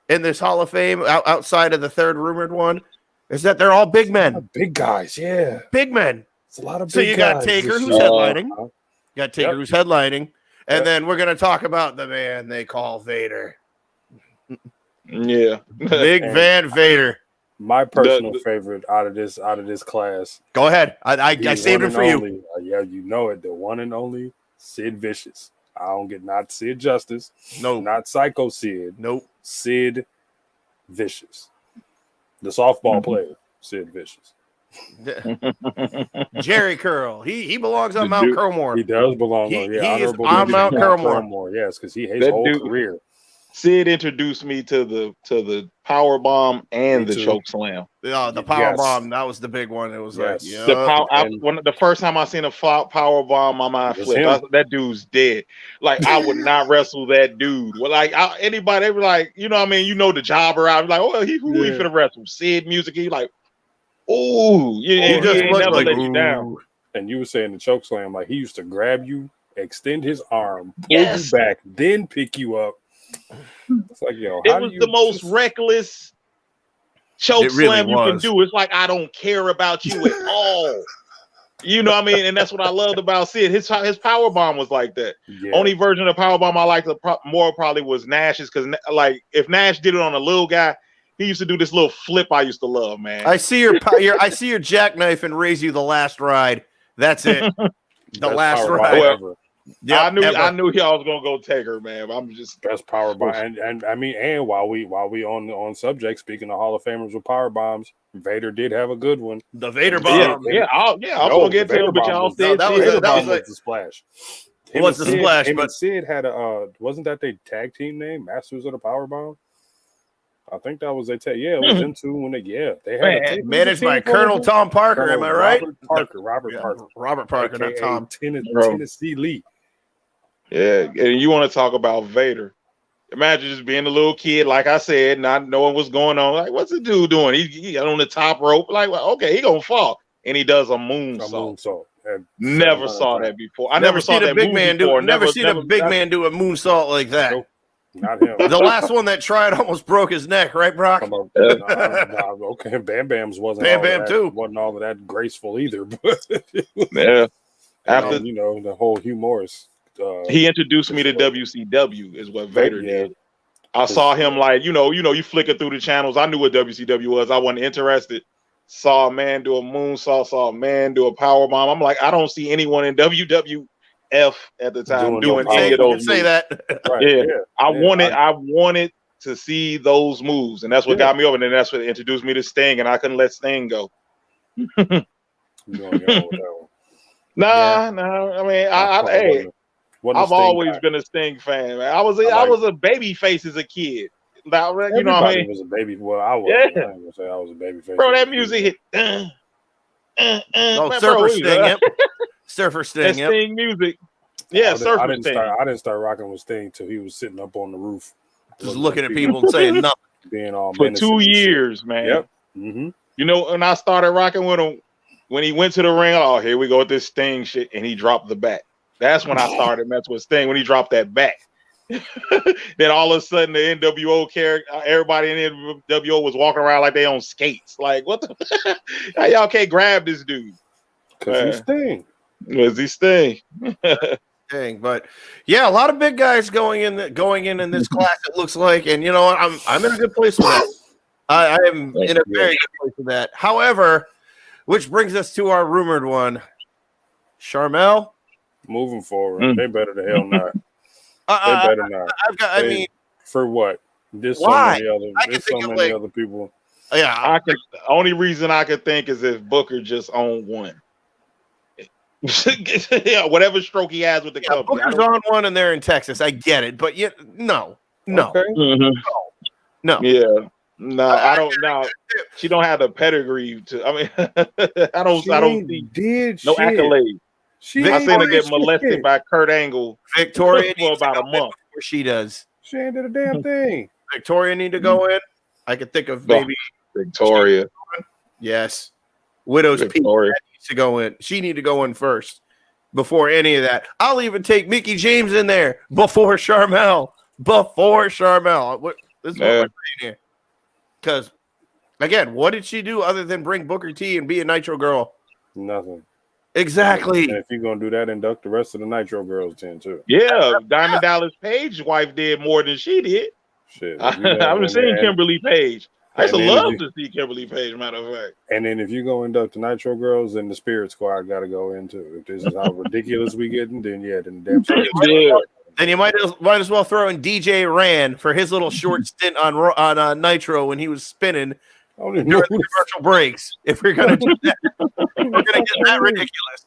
Speaker 2: in this Hall of Fame outside of the third rumored one. Is that they're all big men.
Speaker 4: Big guys, yeah.
Speaker 2: Big men.
Speaker 4: It's a lot of big guys.
Speaker 2: So you got Taker who's headlining. You got Taker who's headlining. And then we're going to talk about the man they call Vader.
Speaker 3: Yeah.
Speaker 2: Big Van Vader.
Speaker 4: My personal favorite out of this class.
Speaker 2: Go ahead. I saved him for
Speaker 4: you. Yeah, you know it. The one and only Sid Vicious. I don't get not Sid Justice.
Speaker 2: No,
Speaker 4: not Psycho Sid.
Speaker 2: Nope.
Speaker 4: Sid Vicious, the softball player. Sid Vicious.
Speaker 2: Jerry Curl. He belongs on Mount Curlmore.
Speaker 4: He does belong on. Yeah,
Speaker 2: he is on Mount Curlmore.
Speaker 4: Yes, because he hates his whole career.
Speaker 3: Sid introduced me to the power bomb and the choke slam.
Speaker 2: Yeah, the power bomb, that was the big one. It was like
Speaker 3: the first time I seen a power bomb, my mind flipped. That dude's dead. Like I would not wrestle that dude. Well, like anybody, they were like, you know what I mean? You know the jobber. I was like, oh, who he finna wrestle? Sid Music. He like, oh, yeah, he just never
Speaker 4: like,
Speaker 3: let you down.
Speaker 4: And you were saying the choke slam, like he used to grab you, extend his arm, pull you back, then pick you up. It's like, yo,
Speaker 3: it was the most reckless choke slam you can do. It's like, I don't care about you at all. You know what I mean? And that's what I loved about Sid. His power bomb was like that. Yeah. Only version of power bomb I liked more probably was Nash's, because like if Nash did it on a little guy, he used to do this little flip I used to love, man.
Speaker 2: I see your jackknife and raise you the last ride. That's it. The last ride ever.
Speaker 3: Yeah, I knew y'all was gonna go take her, man. I'm just
Speaker 4: best power bomb, and I mean, and while we on subject, speaking of Hall of Famers with power bombs, Vader did have a good one.
Speaker 2: The Vader bomb,
Speaker 3: I was gonna get to it, but y'all said
Speaker 2: that was like
Speaker 4: the splash.
Speaker 2: It was the splash, but
Speaker 4: Sid had a wasn't that their tag team name, Masters of the Power Bomb? I think that was their tag. Yeah, it was them two when they had
Speaker 2: managed by Colonel Tom Parker. Am I right?
Speaker 4: Robert Parker,
Speaker 2: not Tom.
Speaker 4: Tennessee Lee.
Speaker 3: Yeah, and you want to talk about Vader? Imagine just being a little kid, like I said, not knowing what's going on. Like, what's the dude doing? He got on the top rope. Like, well, okay, he gonna fall, and he does a moonsault. Never saw that before. I never saw that big man do.
Speaker 2: Never seen a big man do a moonsault like that.
Speaker 4: Nope. Not him.
Speaker 2: The last one that tried almost broke his neck, right, Brock?
Speaker 4: Okay, Bam Bam's wasn't all of that graceful either. But
Speaker 3: yeah,
Speaker 4: after the whole Hugh Morris.
Speaker 3: He introduced me to WCW is what Vader did. I saw him like, you flicker through the channels. I knew what WCW was. I wasn't interested. Saw a man do a moonsault, saw a man do a power bomb. I'm like, I don't see anyone in WWF at the time doing any of those moves.
Speaker 2: Say that.
Speaker 3: Right. I wanted to see those moves, and that's what got me over. And then that's what introduced me to Sting, and I couldn't let Sting go. Nah. I mean, I've always been a Sting fan, man. I was a baby face as a kid. Now, you know what I mean?
Speaker 4: Was a baby. Well, I was.
Speaker 3: Yeah.
Speaker 4: I was say I was a baby face.
Speaker 3: Bro, that music hit.
Speaker 2: Surfer Sting. Yep. Surfer Sting.
Speaker 3: Sting music. Yeah, Surfer Sting.
Speaker 4: I didn't start rocking with Sting till he was sitting up on the roof,
Speaker 2: just looking at people and saying nothing.
Speaker 4: Being all
Speaker 3: for 2 years, man.
Speaker 4: Yep. Mm-hmm.
Speaker 3: You know, when I started rocking with him, when he went to the ring, oh, here we go with this Sting shit, and he dropped the bat. That's when I started messing with Sting, when he dropped that bat. Then all of a sudden, the NWO character, everybody in the NWO was walking around like they on skates. Like, what the? Y'all can't grab this dude.
Speaker 4: Because he's Sting.
Speaker 3: Because he's Sting.
Speaker 2: Dang, but yeah, a lot of big guys going in this class. It looks like, and you know what? I'm in a good place with that. I am in a very good place with that. However, which brings us to our rumored one, Sharmell.
Speaker 4: Moving forward, they better the hell not. They better not.
Speaker 2: I mean,
Speaker 4: for what? There's so many other people.
Speaker 2: Yeah,
Speaker 3: the only reason I could think is if Booker just owned one. Yeah, whatever stroke he has with the company.
Speaker 2: Booker's on one and they're in Texas. I get it, but no.
Speaker 4: Okay.
Speaker 2: No.
Speaker 3: Yeah. No, I don't know. She don't have the pedigree to. I mean, I don't see no accolades. I seen her get molested by Kurt Angle.
Speaker 2: Victoria
Speaker 3: for about a month.
Speaker 2: Before she does.
Speaker 4: She ain't did a damn thing.
Speaker 2: Victoria need to go in. I could think of maybe
Speaker 3: Victoria.
Speaker 2: Yes. Widow's Peak needs to go in. She need to go in first before any of that. I'll even take Mickie James in there before Sharmell. This is what we're saying here. Because, again, what did she do other than bring Booker T and be a Nitro girl?
Speaker 4: Nothing.
Speaker 2: Exactly.
Speaker 4: And if you're going to do that, induct the rest of the Nitro girls then, too.
Speaker 3: Yeah, Diamond Dallas Page's wife did more than she did.
Speaker 4: Shit.
Speaker 3: I've been seeing Kimberly Page. I used to love to see Kimberly Page, matter of fact.
Speaker 4: And then if you go induct the Nitro Girls, then the Spirit Squad got to go into. If this is how ridiculous we getting, then then damn sure.
Speaker 2: Then you might as well throw in DJ Rand for his little short stint on Nitro when he was spinning during the commercial breaks. If we're gonna do that, we're gonna get that ridiculous.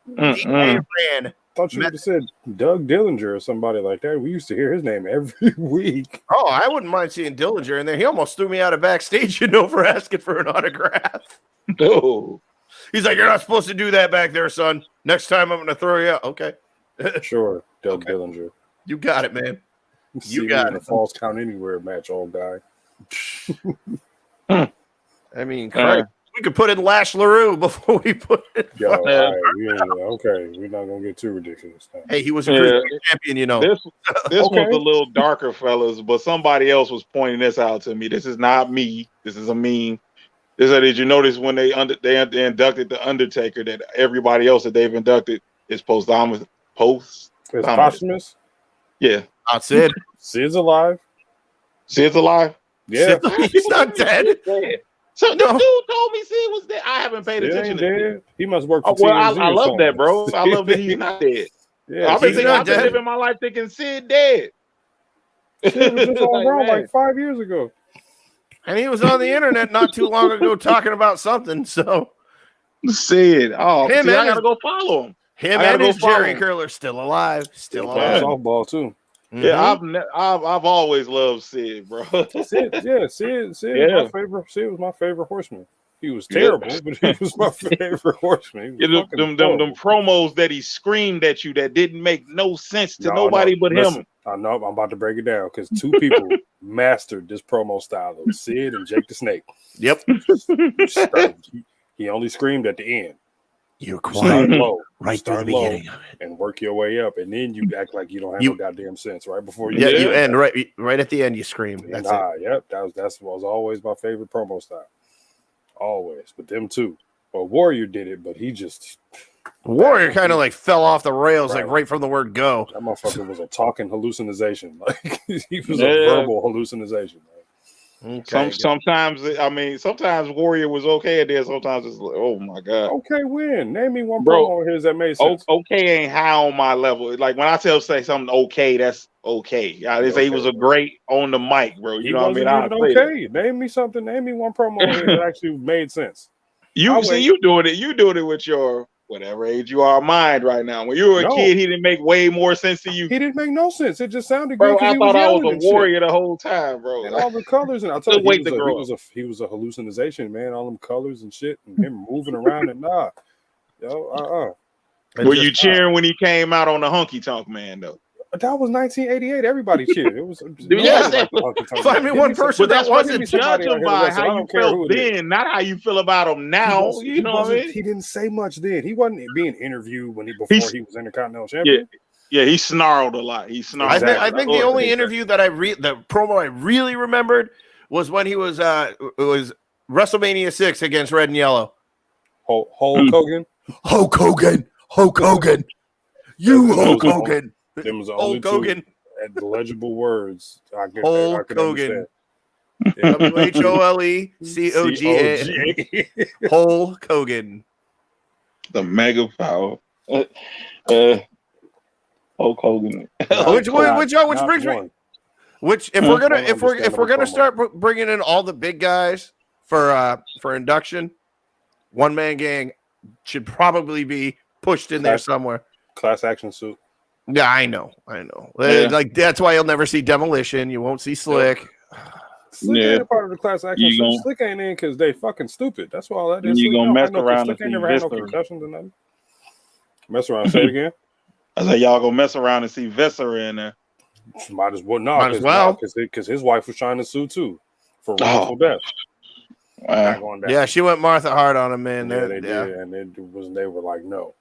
Speaker 2: DJ Rand.
Speaker 4: I thought you would have said Doug Dillinger or somebody like that. We used to hear his name every week.
Speaker 2: Oh, I wouldn't mind seeing Dillinger in there. He almost threw me out of backstage, for asking for an autograph.
Speaker 3: No.
Speaker 2: He's like, "You're not supposed to do that back there, son. Next time I'm going to throw you out." Okay.
Speaker 4: Sure, Doug Dillinger.
Speaker 2: You got it, man. You got it.
Speaker 4: A false count anywhere match, old guy.
Speaker 2: I mean, we could put in Lash LaRue before we put it.
Speaker 4: Yo, okay, we're not gonna get too ridiculous now.
Speaker 2: Hey, he was a champion,
Speaker 3: This one's a little darker, fellas, but somebody else was pointing this out to me. This is not me. This is a meme. Did you notice when they inducted the Undertaker that everybody else that they've inducted is posthumous?
Speaker 4: It's posthumous?
Speaker 3: Yeah.
Speaker 2: Not Sid.
Speaker 4: Sid's alive.
Speaker 3: Sid's alive?
Speaker 4: Yeah.
Speaker 2: He's not dead.
Speaker 3: So this dude told me Sid was dead. I haven't paid attention to it.
Speaker 4: He must work for
Speaker 3: TMZ. I love that, bro. I love that he's not dead.
Speaker 4: Yeah,
Speaker 3: I've been living my life thinking Sid dead.
Speaker 4: Sid was just on Raw like 5 years ago.
Speaker 2: And he was on the internet not too long ago talking about something. So
Speaker 3: Sid, I gotta go follow him.
Speaker 2: Him and his Jerry Curler still alive. Still alive.
Speaker 4: Softball too.
Speaker 3: Mm-hmm. Yeah, I've always loved Sid, bro.
Speaker 4: Sid was my favorite. Sid was my favorite horseman. He was terrible, but he was my favorite horseman.
Speaker 3: Them promos that he screamed at you that didn't make no sense to nobody but him.
Speaker 4: I know. I'm about to break it down because two people mastered this promo style of Sid and Jake the Snake.
Speaker 2: Yep.
Speaker 4: He only screamed at the end.
Speaker 2: You're quiet
Speaker 4: low,
Speaker 2: right to the beginning of it,
Speaker 4: and work your way up, and then you act like you don't have no goddamn sense right before you.
Speaker 2: Yeah, you end right at the end. You scream. That's it.
Speaker 4: Yep, that was always my favorite promo style. Always, but them two. Well, Warrior did it, but he just
Speaker 2: Warrior kind of like fell off the rails, like right from the word go.
Speaker 4: That motherfucker was a talking hallucination. Like he was a verbal hallucination.
Speaker 3: Okay. Sometimes Warrior was okay, and then sometimes it's like, oh my god.
Speaker 4: Okay, when? Name me one promo of his that made sense.
Speaker 3: Okay ain't high on my level. Like when I say something okay, that's okay. I didn't say he was a great on the mic, bro. You know what I mean?
Speaker 4: Okay. Name me something. Name me one promo that actually made sense.
Speaker 3: You doing it. You doing it with your whatever age you are mind right now. When you were a kid, he didn't make way more sense to you.
Speaker 4: He didn't make no sense. It just sounded
Speaker 3: good.
Speaker 4: Bro,
Speaker 3: I thought I was a warrior the whole time, bro.
Speaker 4: And all the colors, and I told you he was a hallucination, man. All them colors and shit, and him moving around and
Speaker 3: Were you cheering when he came out on the Honky Tonk Man though?
Speaker 4: That was 1988. Everybody cheered. It was
Speaker 2: find me one person that wasn't
Speaker 3: judging by how you felt then, not how you feel about him now. You know what I mean?
Speaker 4: He didn't say much then. He wasn't being interviewed before he was Intercontinental Champion.
Speaker 3: Yeah, he snarled a lot. I
Speaker 2: think the only interview that the promo I really remembered was when he was it was WrestleMania 6 against Red and Yellow.
Speaker 4: Hulk Hogan.
Speaker 2: Hulk Hogan. Hulk Hogan. You Hulk Hogan.
Speaker 4: Them was the only two legible words I could
Speaker 2: Hogan. WHOLECOGA. Hulk Hogan.
Speaker 3: The mega power. Hulk Hogan.
Speaker 2: Which brings me. If we're gonna start bringing in all the big guys for induction, One Man Gang should probably be pushed in there somewhere.
Speaker 4: Class action suit.
Speaker 2: Yeah, I know. Yeah. Like that's why you'll never see Demolition. You won't see Slick.
Speaker 4: Slick ain't part of the class action. Slick ain't in because they fucking stupid. That's why all that is.
Speaker 3: You gonna mess around?
Speaker 4: Slick ain't never had no concussions or nothing. Mess around. Say it again.
Speaker 3: I said y'all gonna mess around and see Viscera in there.
Speaker 4: Might as well. Because his wife was trying to sue too for wrongful death.
Speaker 2: Yeah, she went Martha Hart on him, man.
Speaker 4: Yeah, they did, and they were like, no.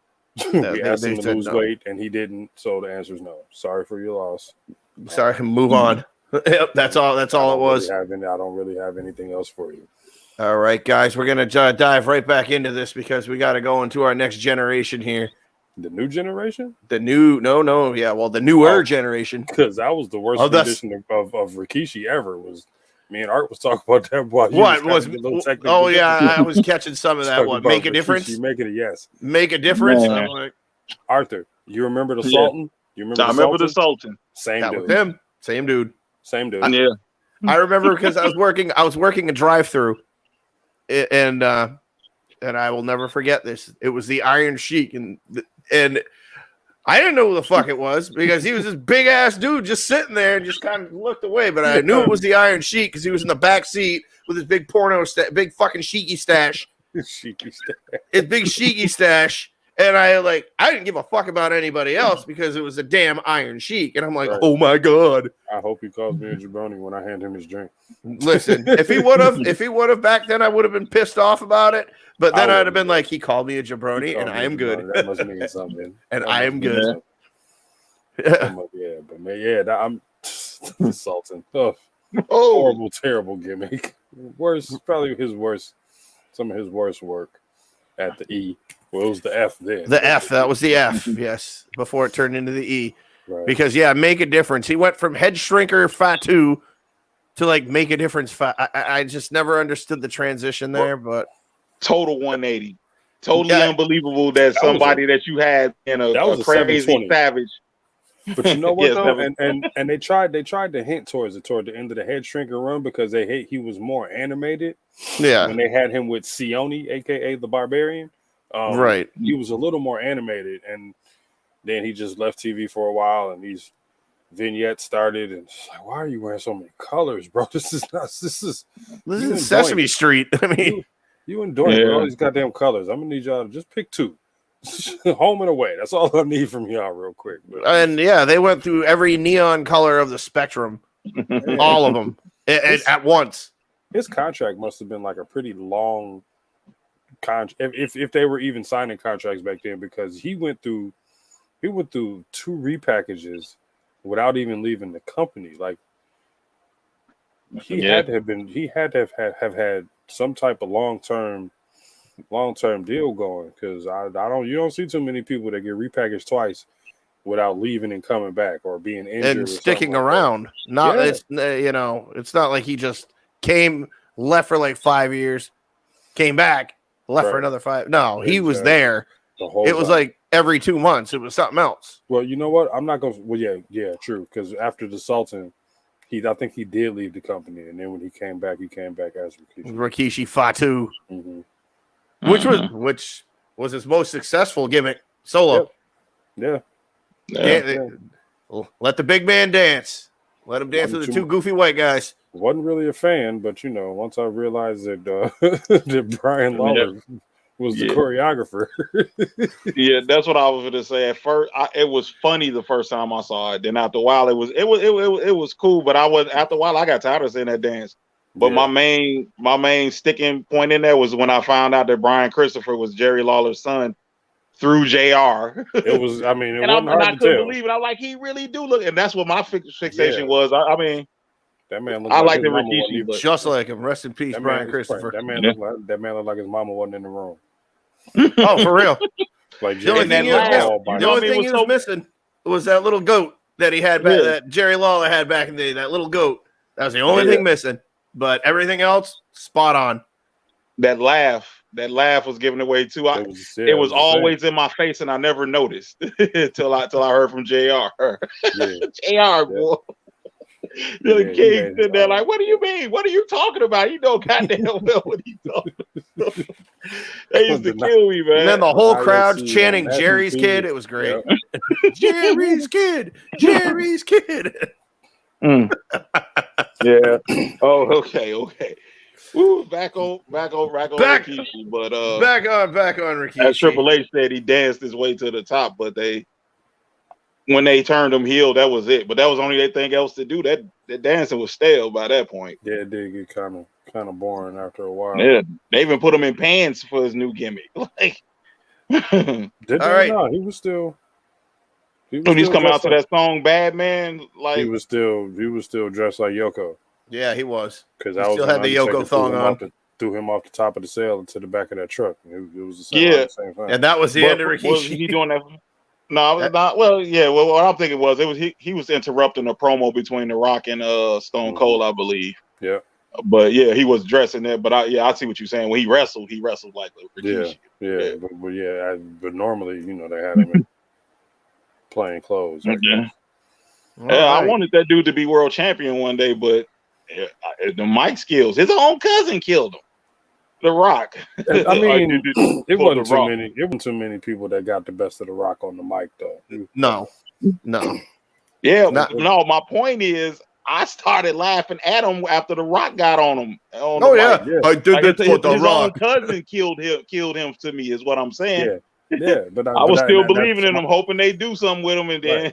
Speaker 4: We asked him to lose weight, and he didn't. So the answer is no. Sorry for your loss.
Speaker 2: Sorry, move on. Yep, that's all it was.
Speaker 4: I don't really have anything else for you.
Speaker 2: All right, guys, we're gonna dive right back into this because we got to go into our next generation here.
Speaker 4: The new generation?
Speaker 2: The newer generation.
Speaker 4: Because that was the worst rendition of Rikishi ever. Was Me and Art was talking about that. While
Speaker 2: what was? Oh yeah, I was catching some of that. What make a difference?
Speaker 4: Making it, yes.
Speaker 2: Make a difference. I'm like,
Speaker 4: Arthur, you remember the Sultan? You remember?
Speaker 3: I remember the Sultan.
Speaker 4: Same
Speaker 2: that
Speaker 4: dude.
Speaker 2: Was him. Same dude.
Speaker 4: Same dude.
Speaker 3: Yeah.
Speaker 2: I remember because I was working a drive-through, and I will never forget this. It was the Iron Sheik, and I didn't know who the fuck it was because he was this big ass dude just sitting there and just kind of looked away. But I knew it was the Iron Sheik because he was in the back seat with his big big fucking sheiky stash. His big sheiky stash. And I didn't give a fuck about anybody else because it was a damn Iron Sheik. And I'm like, oh my God.
Speaker 4: I hope he calls me a jabroni when I hand him his drink.
Speaker 2: Listen, if he would have back then, I would have been pissed off about it. But then I'd have been like, he called me a jabroni and I am good.
Speaker 4: That must mean something.
Speaker 2: And I am good.
Speaker 4: I'm Sultan. Horrible, terrible gimmick. Probably some of his worst work at the E. Well, it was the F then.
Speaker 2: The F, that was the F, yes, before it turned into the E.
Speaker 4: Right.
Speaker 2: Because, make a difference. He went from head shrinker Fatu to, make a difference. I just never understood the transition there, but.
Speaker 3: Total 180. Totally unbelievable that somebody that you had in a crazy savage.
Speaker 4: But you know what, though? And they tried to hint toward the end of the head shrinker run because he was more animated.
Speaker 2: Yeah.
Speaker 4: When they had him with Sione, a.k.a. the Barbarian.
Speaker 2: Right.
Speaker 4: He was a little more animated, and then he just left TV for a while, and these vignettes started, and it's like, why are you wearing so many colors, bro? This is
Speaker 2: Sesame Street. I mean,
Speaker 4: you endorsed all these goddamn colors. I'm gonna need y'all to just pick two, home and away. That's all I need from y'all, real quick. But,
Speaker 2: and they went through every neon color of the spectrum, all of them at once.
Speaker 4: His contract must have been like a pretty long. If they were even signing contracts back then, because he went through 2 repackages without even leaving the company. Like he had to have had some type of long term deal going, because you don't see too many people that get repackaged twice without leaving and coming back or being injured
Speaker 2: and sticking around. It's not like he just left for 5 years, came back. Left for another 5. No, he was there. It was time. Every 2 months. It was something else.
Speaker 4: Well, you know what? I'm not going to. Well, yeah, true. Because after the Sultan, I think he did leave the company, and then when he came back as
Speaker 2: Rikishi Fatu,
Speaker 4: mm-hmm.
Speaker 2: which was his most successful gimmick solo.
Speaker 4: Yep.
Speaker 2: Yeah. Let the big man dance. Let him dance with the 2 goofy white guys.
Speaker 4: Wasn't really a fan, but once I realized that that Brian Lawler was the choreographer.
Speaker 3: Yeah, that's what I was going to say. At first, it was funny the first time I saw it. Then after a while, it was cool. But after a while, I got tired of seeing that dance. But my main sticking point in there was when I found out that Brian Christopher was Jerry Lawler's son through JR.
Speaker 4: It was. I mean, I
Speaker 3: couldn't believe it. I'm like, he really do look, and that's what my fixation was. I mean.
Speaker 4: That man looked
Speaker 3: like the Rikishi,
Speaker 2: just like him. Rest in peace, Brian Christopher.
Speaker 4: That man looked like his mama wasn't in the room.
Speaker 2: Oh, for real.
Speaker 4: The
Speaker 2: only thing he was missing was that little goat that he had back, that Jerry Lawler had back in the day. That little goat. That was the only thing missing. But everything else, spot on.
Speaker 3: That laugh was given away too. It was always in my face, and I never noticed till I heard from JR. JR, boy. The king sitting there like, what do you mean? What are you talking about? You know goddamn well what he's talking about. They used to kill me, man.
Speaker 2: And then the whole crowd chanting Jerry's kid. It was great. Yeah. Jerry's kid. Jerry's kid.
Speaker 3: Yeah. Oh, okay. Ooh, back on Rikishi, but
Speaker 2: back on Rikishi.
Speaker 3: As Triple H said, he danced his way to the top, but when they turned him heel, that was it. But that was only anything else to do. That dancing was stale by that point.
Speaker 4: Yeah, it did get kind of boring after a while.
Speaker 3: Yeah, they even put him in pants for his new gimmick. Like,
Speaker 4: No, he was still.
Speaker 3: When he's coming out to that song "Bad Man," like
Speaker 4: he was still dressed like Yoko.
Speaker 2: Yeah, he was.
Speaker 4: Because I still
Speaker 2: had the Yoko thong on.
Speaker 4: Threw him off the top of the sail into the back of that truck. It was the same thing.
Speaker 2: And that was the end of Rikishi.
Speaker 3: Was he doing that? No, I was not. Well, yeah. Well, what I'm thinking was he was interrupting a promo between The Rock and Stone Cold, I believe.
Speaker 4: Yeah.
Speaker 3: But yeah, he was dressing there. But I see what you're saying. When he wrestled like Rikishi.
Speaker 4: But normally, they had him in plain clothes.
Speaker 3: Yeah, I wanted that dude to be world champion one day, but the mic skills, his own cousin killed him. The Rock.
Speaker 4: I mean, it wasn't too many. It wasn't too many people that got the best of the Rock on the mic, though.
Speaker 2: No.
Speaker 3: Yeah, no. My point is, I started laughing at him after the Rock got on him.
Speaker 2: I did that for the Rock.
Speaker 3: His own cousin killed him. To me, is what I'm saying.
Speaker 4: Yeah, but
Speaker 3: I was still believing in him, hoping they do something with him, and then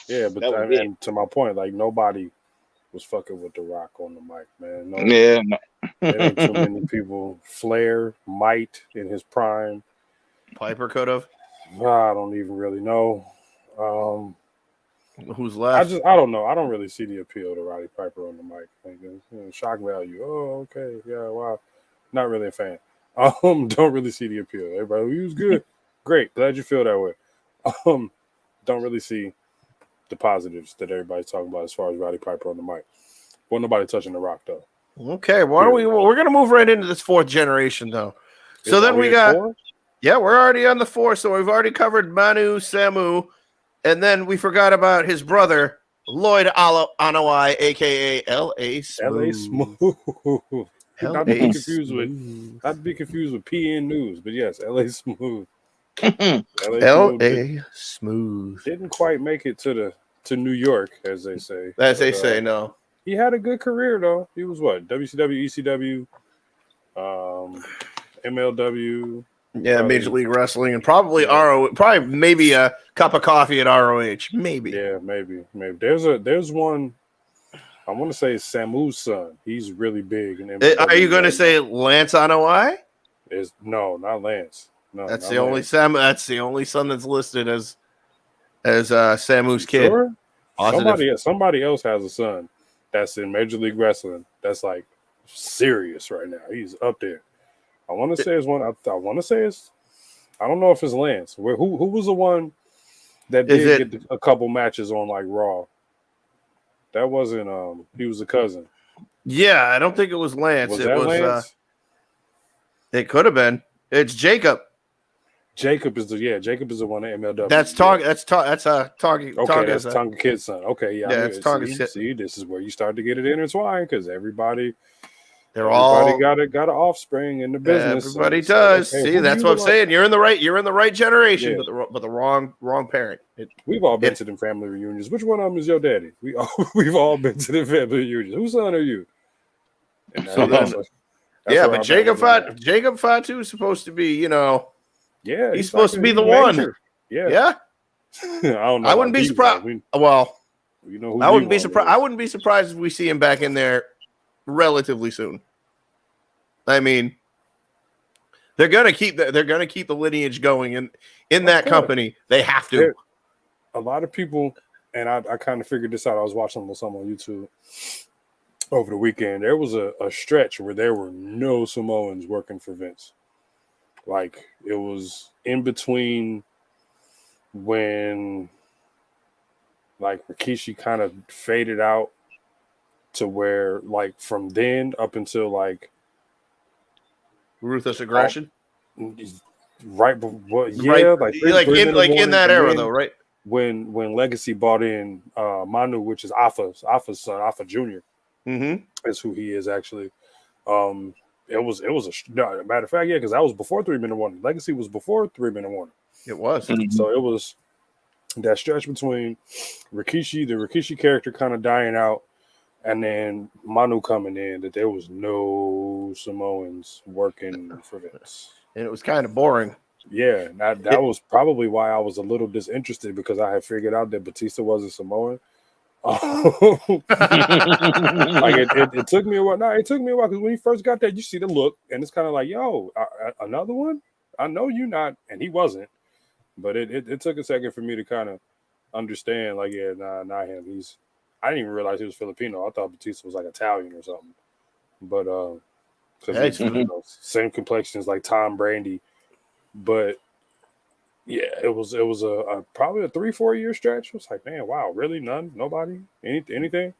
Speaker 4: and to my point, like nobody was fucking with the Rock on the mic, man.
Speaker 3: No.
Speaker 4: There ain't too many people. Flair might in his prime.
Speaker 2: Piper could have.
Speaker 4: I don't even really know.
Speaker 2: Who's left?
Speaker 4: I don't know. I don't really see the appeal to Roddy Piper on the mic. Like, shock value. Oh, okay, yeah, wow. Not really a fan. Don't really see the appeal. Everybody, he was good. Great. Glad you feel that way. Don't really see the positives that everybody's talking about as far as Roddy Piper on the mic. Well, nobody touching the Rock though.
Speaker 2: Okay, we're gonna move right into this fourth generation though. So then we got four? Yeah, we're already on the fourth, so we've already covered Manu, Samu, and then we forgot about his brother, Lloyd Anoa'i, aka L.A. Smooth.
Speaker 4: Not to be confused with PN News, but yes, L.A. Smooth.
Speaker 2: L.A. Smooth
Speaker 4: didn't quite make it to New York, as they say.
Speaker 2: No.
Speaker 4: He had a good career though. He was what? WCW, ECW, MLW.
Speaker 2: Yeah, Major League Wrestling, and probably maybe a cup of coffee at ROH. Maybe.
Speaker 4: Yeah, maybe. There's one. I want to say it's Samu's son. He's really big in MLW.
Speaker 2: Are you going to say Lance Anoa'i?
Speaker 4: No, not Lance. No,
Speaker 2: that's the only Sam. That's the only son that's listed as Samu's kid.
Speaker 4: Sure? Somebody else has a son that's in Major League Wrestling. That's like serious right now. He's up there. I want to say it's one. I want to say it's. I don't know if it's Lance. Who was the one that did get a couple matches on like Raw? That wasn't. He was a cousin.
Speaker 2: Yeah, I don't think it was Lance.
Speaker 4: Was that Lance?
Speaker 2: It could have been. It's Jacob.
Speaker 4: Jacob is the one at MLW.
Speaker 2: That's Tonga. That's Tonga.
Speaker 4: Okay, that's Tonga Kid's son. Okay, yeah.
Speaker 2: It's Tonga's kid.
Speaker 4: See, this is where you start to get it intertwined because everybody got an offspring in the business.
Speaker 2: Everybody does. Okay, see, that's what I'm saying. You're in the right generation, but the wrong parent.
Speaker 4: We've all been to them family reunions. Which one of them is your daddy? We've all been to the family reunions. Whose son are you?
Speaker 2: But Jacob Fatu is supposed to be,
Speaker 4: Yeah,
Speaker 2: he's supposed to be the one.
Speaker 4: Yeah. I don't know.
Speaker 2: I wouldn't be surprised. I wouldn't be surprised. I wouldn't be surprised if we see him back in there relatively soon. I mean, they're gonna keep the lineage going in that company. They have to.
Speaker 4: A lot of people, and I kind of figured this out. I was watching some on YouTube over the weekend. There was a stretch where there were no Samoans working for Vince. Like it was in between when like Rikishi kind of faded out to where like from then up until like
Speaker 2: ruthless aggression.
Speaker 4: Right, like
Speaker 2: in that era though, right?
Speaker 4: When Legacy bought in Manu, which is Alpha's son, Alpha Jr.
Speaker 2: Mm-hmm.
Speaker 4: Is who he is actually. It was a matter of fact, yeah, because that was before 3 Minute Warning. Legacy was before 3 Minute Warning.
Speaker 2: It was.
Speaker 4: Mm-hmm. So it was that stretch between the Rikishi character kind of dying out, and then Manu coming in. That there was no Samoans working for Vince,
Speaker 2: and it was kind of boring.
Speaker 4: Yeah, that was probably why I was a little disinterested because I had figured out that Batista wasn't Samoan. Like it took me a while. No, it took me a while because when he first got there, you see the look, and it's kind of like, yo, another one. I know you not, and he wasn't. But it took a second for me to kind of understand. Like, yeah, not him. I didn't even realize he was Filipino. I thought Batista was like Italian or something. But because same complexions like Tom Brady. But yeah, it was a probably a 3-4 year stretch. It was like, man, wow, really? Nobody, anything?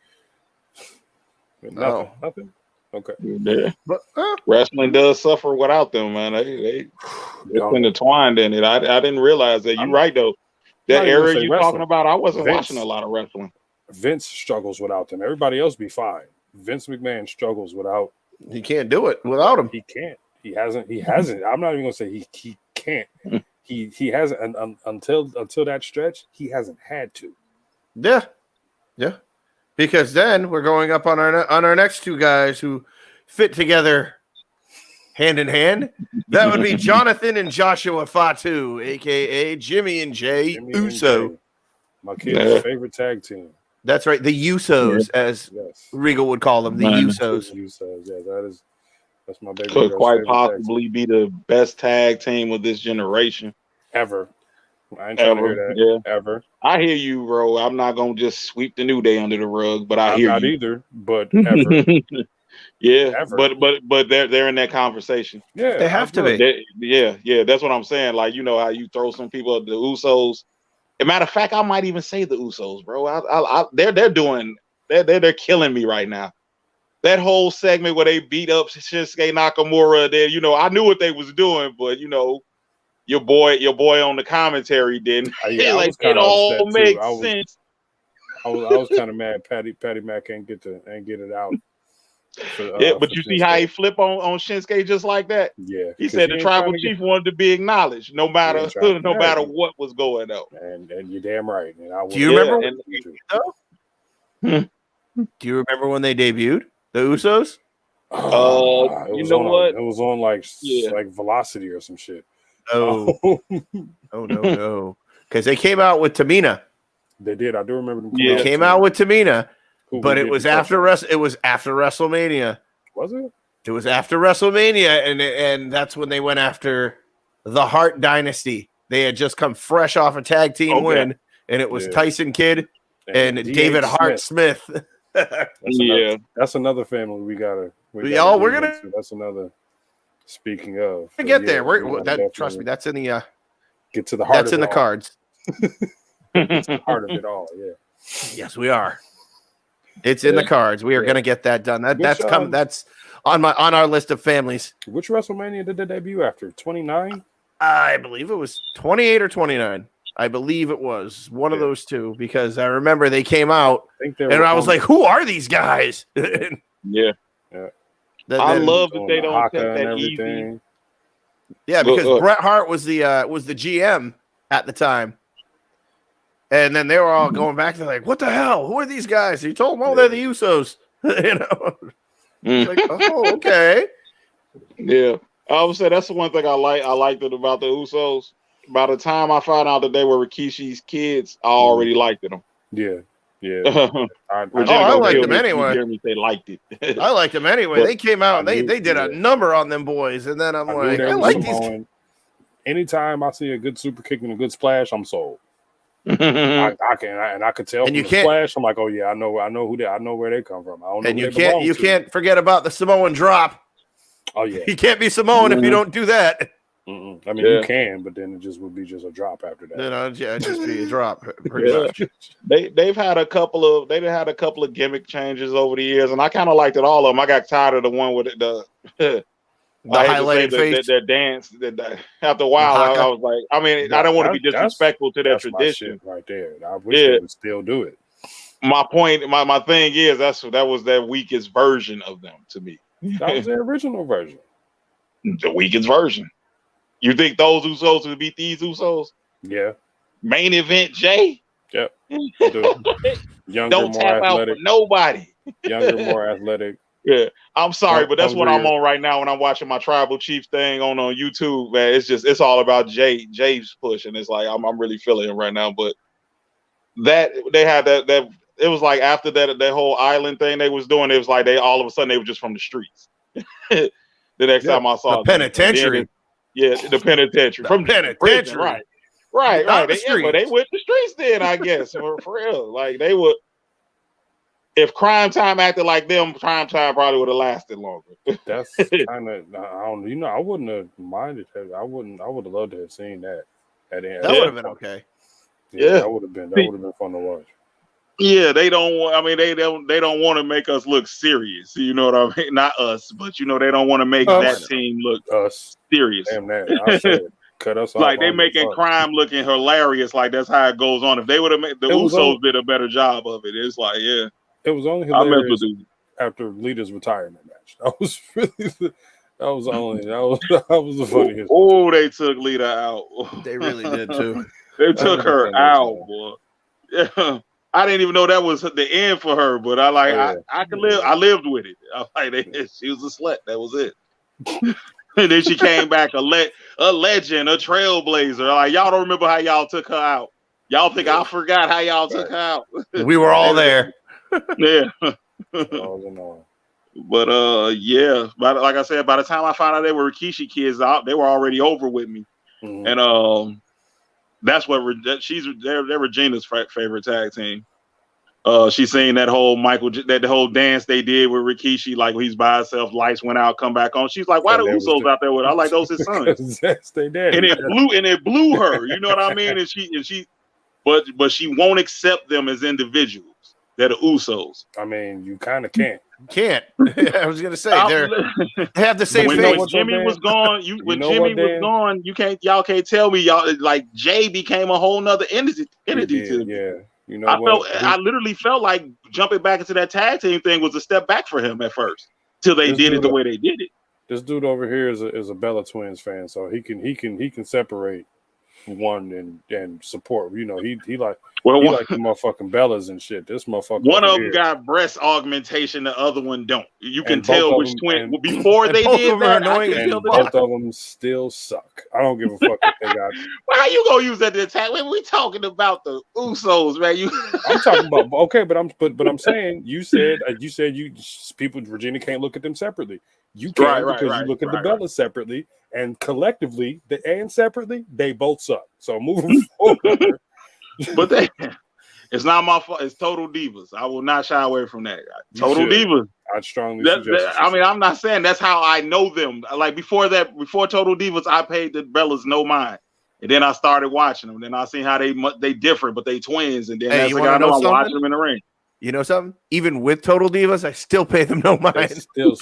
Speaker 4: Nothing. Okay.
Speaker 3: Yeah.
Speaker 2: But
Speaker 3: Wrestling does suffer without them, man. It's intertwined in it. I didn't realize that. You're right though. That era you're talking about, I wasn't watching a lot of wrestling.
Speaker 4: Vince struggles without them. Everybody else be fine. Vince McMahon struggles without.
Speaker 2: he can't do it without him.
Speaker 4: He can't. He hasn't. I'm not even gonna say he can't. He hasn't until that stretch. He hasn't had to.
Speaker 2: Yeah. Because then we're going up on our next two guys who fit together hand in hand. That would be Jonathan and Joshua Fatu, aka Jimmy and Jay Uso.
Speaker 4: My kid's favorite tag team.
Speaker 2: That's right, the Usos, as Regal would call them, the Usos.
Speaker 4: Yeah, that's my baby.
Speaker 3: Could quite possibly be the best tag team of this generation
Speaker 4: ever. I ain't trying to hear that. Yeah. Ever.
Speaker 3: I hear you, bro. I'm not gonna just sweep the New Day under the rug, but I'm not
Speaker 4: either. But ever.
Speaker 3: Yeah, ever. but they're in that conversation.
Speaker 2: Yeah, they have to be.
Speaker 3: Yeah. That's what I'm saying. Like, you know how you throw some people at the Usos. As a matter of fact, I might even say the Usos, bro. They're killing me right now. That whole segment where they beat up Shinsuke Nakamura, there, you know, I knew what they was doing, but you know, your boy on the commentary didn't. It all makes sense.
Speaker 4: I was kind of mad. Patty Mac ain't get it out.
Speaker 3: But you see how he flip on Shinsuke just like that.
Speaker 4: Yeah,
Speaker 3: he said the tribal chief wanted to be acknowleded, no matter what was going on.
Speaker 4: And you're damn right. And
Speaker 2: do you remember? Do you remember when they debuted the Usos?
Speaker 3: You know what?
Speaker 4: It was on like Velocity or some shit.
Speaker 2: Oh, no. Because they came out with Tamina.
Speaker 4: They did. I do remember them.
Speaker 2: They came out with Tamina, but it was after WrestleMania.
Speaker 4: Was it?
Speaker 2: It was after WrestleMania, and that's when they went after the Hart Dynasty. They had just come fresh off a tag team win, and it was Tyson Kidd and David Hart Smith.
Speaker 4: That's another family we gotta. That's another. Speaking of,
Speaker 2: we get there. Trust me, that's in the
Speaker 4: get to the heart.
Speaker 2: That's in the cards.
Speaker 4: It's the heart of it all. Yeah.
Speaker 2: Yes, we are. It's in the cards. We are going to get that done. That's on our list of families.
Speaker 4: Which WrestleMania did they debut after? 29?
Speaker 2: I believe it was 28 or 29. I believe it was one of those two because I remember they came out and I was like, "Who are these guys?"
Speaker 3: Yeah. I love that they don't take that easy.
Speaker 2: Yeah, because Bret Hart was the GM at the time, and then they were all going back. They're like, "What the hell? Who are these guys?" And he told them, "Oh, they're the Usos." Like, oh, okay.
Speaker 3: Yeah, I would say that's the one thing I liked it about the Usos. By the time I found out that they were Rikishi's kids, I already liked them.
Speaker 4: Yeah.
Speaker 2: I liked them anyway.
Speaker 3: They liked it.
Speaker 2: I liked them anyway. They came out and they did a number on them boys, and then I like these.
Speaker 4: Anytime I see a good super kick and a good splash, I'm sold. I could tell. And you can't splash. I'm like, oh yeah, I know who they. I know where they come from. I don't know.
Speaker 2: And you can't forget about the Samoan drop.
Speaker 4: Oh yeah,
Speaker 2: you can't be Samoan if you don't do that.
Speaker 4: I mean, you can, but then it would be just a drop after that.
Speaker 2: It'd just be a drop. Pretty much.
Speaker 3: They've had a couple of gimmick changes over the years, and I kind of liked it all of them. I got tired of the one with the
Speaker 2: highlighted face,
Speaker 3: their dance. After a while, I was like, I mean, I don't want to be disrespectful to their tradition,
Speaker 4: right there. I wish they would still do it.
Speaker 3: My point, my thing is that was their weakest version of them to me.
Speaker 4: That was their original version.
Speaker 3: The weakest version. You think those Usos would beat these Usos?
Speaker 4: Yeah.
Speaker 3: Main event, Jay?
Speaker 4: Yep.
Speaker 3: Younger, don't tap out for nobody.
Speaker 4: Younger, more athletic.
Speaker 3: Yeah. I'm sorry, but that's what I'm on right now when I'm watching my Tribal Chief thing on YouTube, man. It's all about Jay's push, and it's like I'm really feeling it right now. But that they had that it was like after that whole island thing they was doing, it was like they all of a sudden they were just from the streets. The next time I saw
Speaker 2: the penitentiary.
Speaker 3: The penitentiary.
Speaker 2: From penitentiary.
Speaker 3: Prison, right. They went the streets then, I guess. for real. Like they would. If Crime Time acted like them, Crime Time probably would have lasted longer.
Speaker 4: That's kind of I wouldn't have minded. I would have loved to have seen that at the end.
Speaker 2: That would have been okay.
Speaker 4: Yeah, that would have been fun to watch.
Speaker 3: Yeah, they don't want. I mean, they don't want to make us look serious. You know what I mean? Not us, but they don't want to make that team look serious.
Speaker 4: Damn that! I said cut us off.
Speaker 3: Like they making crime looking hilarious. Like that's how it goes on. If they would have made the Usos did a better job of it, it's like it
Speaker 4: was only hilarious after Lita's retirement match. That was really that was the funniest.
Speaker 3: Oh, they took Lita out.
Speaker 2: They really did too.
Speaker 3: They took her out, boy. Yeah. I didn't even know that was the end for her, but I could live. I lived with it. She was a slut. That was it. And then she came back a legend, a trailblazer. Like y'all don't remember how y'all took her out. Y'all think I forgot how y'all took her out.
Speaker 2: We were all there.
Speaker 3: Yeah. But yeah. But like I said, by the time I found out they were Rikishi kids out, they were already over with me. Mm-hmm. And they're Regina's favorite tag team. She's seen that whole dance they did with Rikishi, like when he's by himself, lights went out, come back on. She's like, why the Usos out there with her? I like those his sons.
Speaker 4: Yes, they did.
Speaker 3: And it blew her. You know what I mean? But she won't accept them as individuals. They're the Usos.
Speaker 4: I mean, you kind of can't.
Speaker 2: Can't. I was gonna say they have the same face.
Speaker 3: When Jimmy was gone, y'all can't tell me y'all like Jay became a whole nother entity to them.
Speaker 4: Yeah. You know
Speaker 3: I literally felt like jumping back into that tag team thing was a step back for him at first, till they did it the way they did it.
Speaker 4: This dude over here is a Bella Twins fan, so he can separate one and support. You know, he like the motherfucking Bellas and shit. This motherfucker.
Speaker 3: One of them got breast augmentation, the other one don't. You can tell which twin before they did that.
Speaker 4: Both of them still suck. I don't give a fuck if they got.
Speaker 3: Why are you gonna use that to attack? When we talking about the Usos, man?
Speaker 4: I'm talking about okay, but I'm saying you said people Regina can't look at them separately. You can because you look at the Bellas separately and collectively and separately they both suck. So moving forward.
Speaker 3: But it's not my fault. It's Total Divas. I will not shy away from that. Total Divas.
Speaker 4: I'd strongly suggest.
Speaker 3: I mean, I'm not saying that's how I know them. Like before Total Divas, I paid the Bellas no mind, and then I started watching them. Then I seen how they different, but they twins. And then that's like I know I'm watching them in the ring.
Speaker 2: You know something? Even with Total Divas, I still pay them no mind.
Speaker 3: Still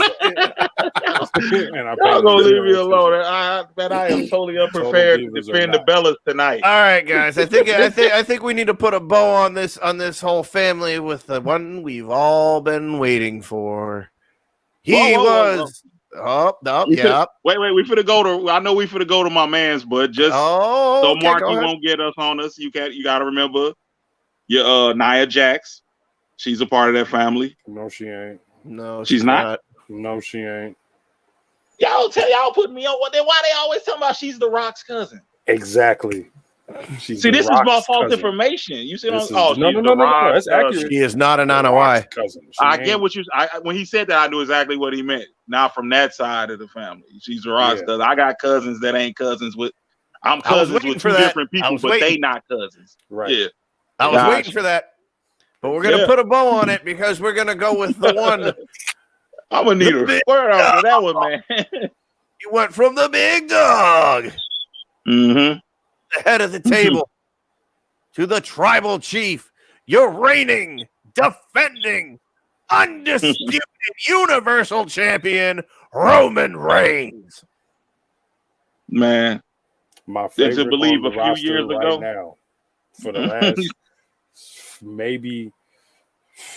Speaker 3: I'm gonna leave you alone. I am totally unprepared to defend the Bellas tonight.
Speaker 2: All right, guys. I think we need to put a bow on this whole family with the one we've all been waiting for. Wait. We
Speaker 3: finna go to. I know we finna go to my man's, but just so Marky won't get us on us. You gotta remember your Nia Jax. She's a part of that family.
Speaker 4: No, she ain't.
Speaker 2: No,
Speaker 3: she's not.
Speaker 4: No, she ain't.
Speaker 3: Y'all putting me on. Then why they always talking about she's The Rock's cousin?
Speaker 4: Exactly.
Speaker 3: This is my false information. You see?
Speaker 4: No. That's accurate.
Speaker 2: She is not an Anawai
Speaker 3: cousin. I get what you. When he said that, I knew exactly what he meant. Not from that side of the family. She's The Rock's cousin. I got cousins that ain't cousins with. I'm cousins with two different people, but they not cousins.
Speaker 4: Right.
Speaker 3: Yeah.
Speaker 2: I was waiting for that. But we're going to put a bow on it because we're going to go with the one.
Speaker 3: I'm going to need a square after that one, man.
Speaker 2: You went from the big dog,
Speaker 3: the
Speaker 2: head of the table, to the tribal chief, your reigning, defending, undisputed universal champion, Roman Reigns.
Speaker 3: Man.
Speaker 4: My favorite
Speaker 3: did you believe
Speaker 4: on the
Speaker 3: a few years ago?
Speaker 4: Now, for the last... Maybe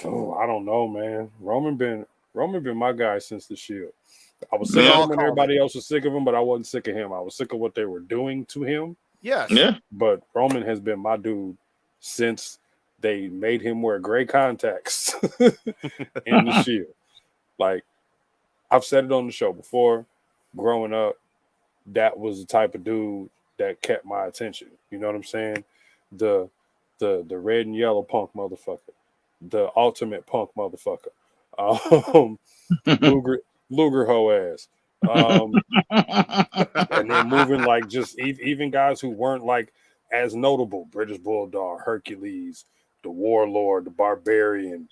Speaker 4: I don't know, man. Roman been my guy since the Shield. I was sick of him and everybody else was sick of him, but I wasn't sick of him. I was sick of what they were doing to him.
Speaker 2: Yes.
Speaker 3: Yeah.
Speaker 4: But Roman has been my dude since they made him wear gray contacts in the Shield. Like I've said it on the show before, growing up, that was the type of dude that kept my attention. You know what I'm saying? The red and yellow punk motherfucker, the ultimate punk motherfucker, Luger hoe ass, and then moving like just even guys who weren't like as notable, British Bulldog, Hercules, the Warlord, the Barbarian,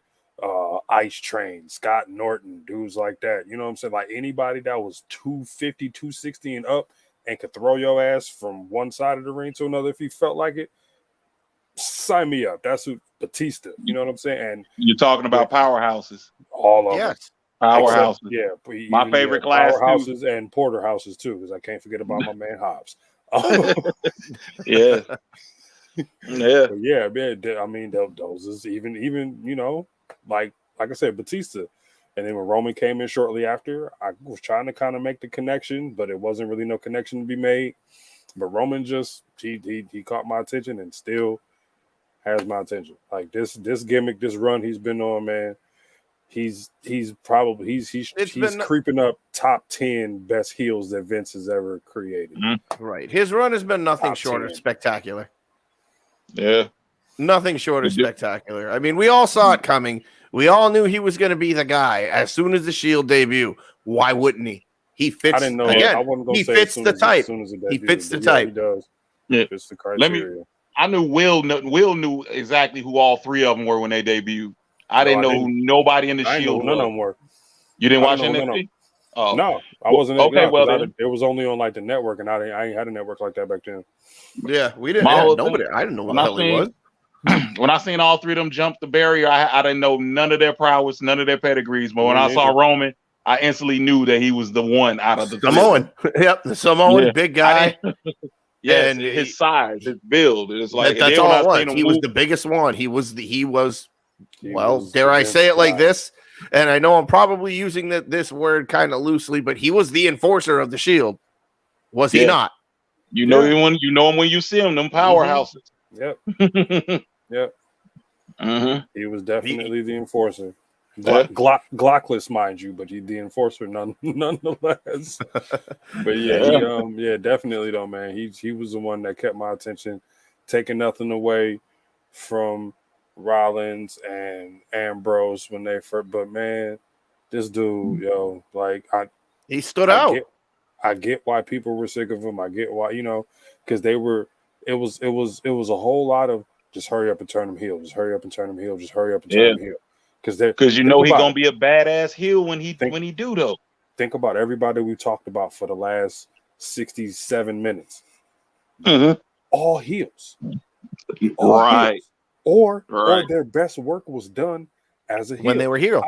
Speaker 4: Ice Train, Scott Norton, dudes like that. You know what I'm saying? Like anybody that was 250, 260 and up and could throw your ass from one side of the ring to another if he felt like it. Sign me up. That's who Batista. You know what I'm saying? And
Speaker 3: you're talking about powerhouses.
Speaker 4: All of them.
Speaker 2: Yes.
Speaker 3: Powerhouses.
Speaker 4: Yeah.
Speaker 3: My favorite class
Speaker 4: powerhouses and porterhouses too, because I can't forget about my man Hobbs.
Speaker 3: Yeah. Yeah.
Speaker 4: But yeah, man. I mean, those is even you know, like I said, Batista. And then when Roman came in shortly after, I was trying to kind of make the connection, but it wasn't really no connection to be made. But Roman just he caught my attention and still has my attention. Like this gimmick, this run he's been on, man. He's creeping up top 10 best heels that Vince has ever created.
Speaker 3: Mm-hmm.
Speaker 2: Right. His run has been nothing
Speaker 4: Top
Speaker 2: short
Speaker 4: 10.
Speaker 2: of spectacular.
Speaker 3: Yeah.
Speaker 2: Nothing short of spectacular. I mean, we all saw it coming. We all knew he was going to be the guy as soon as the Shield debut. Why wouldn't he? He fits.
Speaker 4: I didn't know.
Speaker 2: Again,
Speaker 4: I wasn't gonna
Speaker 2: he
Speaker 4: say
Speaker 2: fits the type.
Speaker 4: He
Speaker 2: fits the type.
Speaker 4: He does.
Speaker 3: Yeah.
Speaker 4: Fits the criteria.
Speaker 3: I knew Will knew exactly who all three of them were when they debuted. I didn't know who nobody in the Shield
Speaker 4: none of them were.
Speaker 3: You didn't watch NXT?
Speaker 4: Oh. No, I wasn't.
Speaker 3: Okay, well,
Speaker 4: it was only on like the network, and I ain't had a network like that back then.
Speaker 2: Yeah, we didn't. I didn't know what the hell he was.
Speaker 3: When I seen all three of them jump the barrier, I didn't know none of their prowess, none of their pedigrees. But when I saw Roman, I instantly knew that he was the one out of the
Speaker 2: Samoan. Yep, the Samoan big guy.
Speaker 3: Yeah, and his size, his build. It's like
Speaker 2: that's all it was. He was the biggest one. He was dare I say it like this? And I know I'm probably using this word kind of loosely, but he was the enforcer of the Shield. Was he not?
Speaker 3: You know him when you see him, them powerhouses.
Speaker 4: Yep. Yep.
Speaker 3: Mm-hmm.
Speaker 4: He was definitely the enforcer. Glockless, mind you, but he the enforcer nonetheless. But yeah, definitely though, man. He was the one that kept my attention, taking nothing away from Rollins and Ambrose when they first. But man, this dude,
Speaker 2: he stood out.
Speaker 4: I get why people were sick of him. I get why, because they were. It was a whole lot of just hurry up and turn him heel. Just hurry up and turn him heel. Just hurry up and turn him heel. Because
Speaker 3: he's gonna be a badass heel when he do though.
Speaker 4: Think about everybody we talked about for the last 67 minutes.
Speaker 3: Mm-hmm.
Speaker 4: All heels.
Speaker 3: Right.
Speaker 4: Or their best work was done as a heel.
Speaker 2: When they were heel.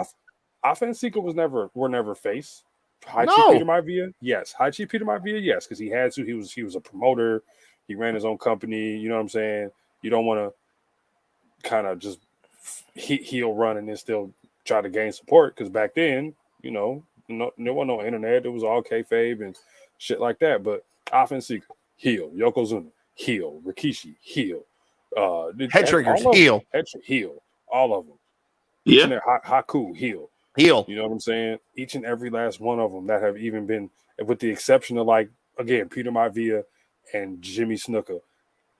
Speaker 4: Afa and Sika were never face. Hachi Peter Maivia, yes. Hachi Peter Maivia, yes, because he had to. He was a promoter. He ran his own company. You know what I'm saying? You don't want to kind of just heel run and then still try to gain support, because back then, there wasn't no internet. It was all kayfabe and shit like that. But Afa and Sika, heel. Yokozuna, heel. Rikishi, heel.
Speaker 2: Head triggers, heel.
Speaker 4: Heel. All of them.
Speaker 3: Yeah.
Speaker 4: Haku, heel.
Speaker 2: Heel.
Speaker 4: You know what I'm saying? Each and every last one of them that have even been, with the exception of Peter Maivia and Jimmy Snuka,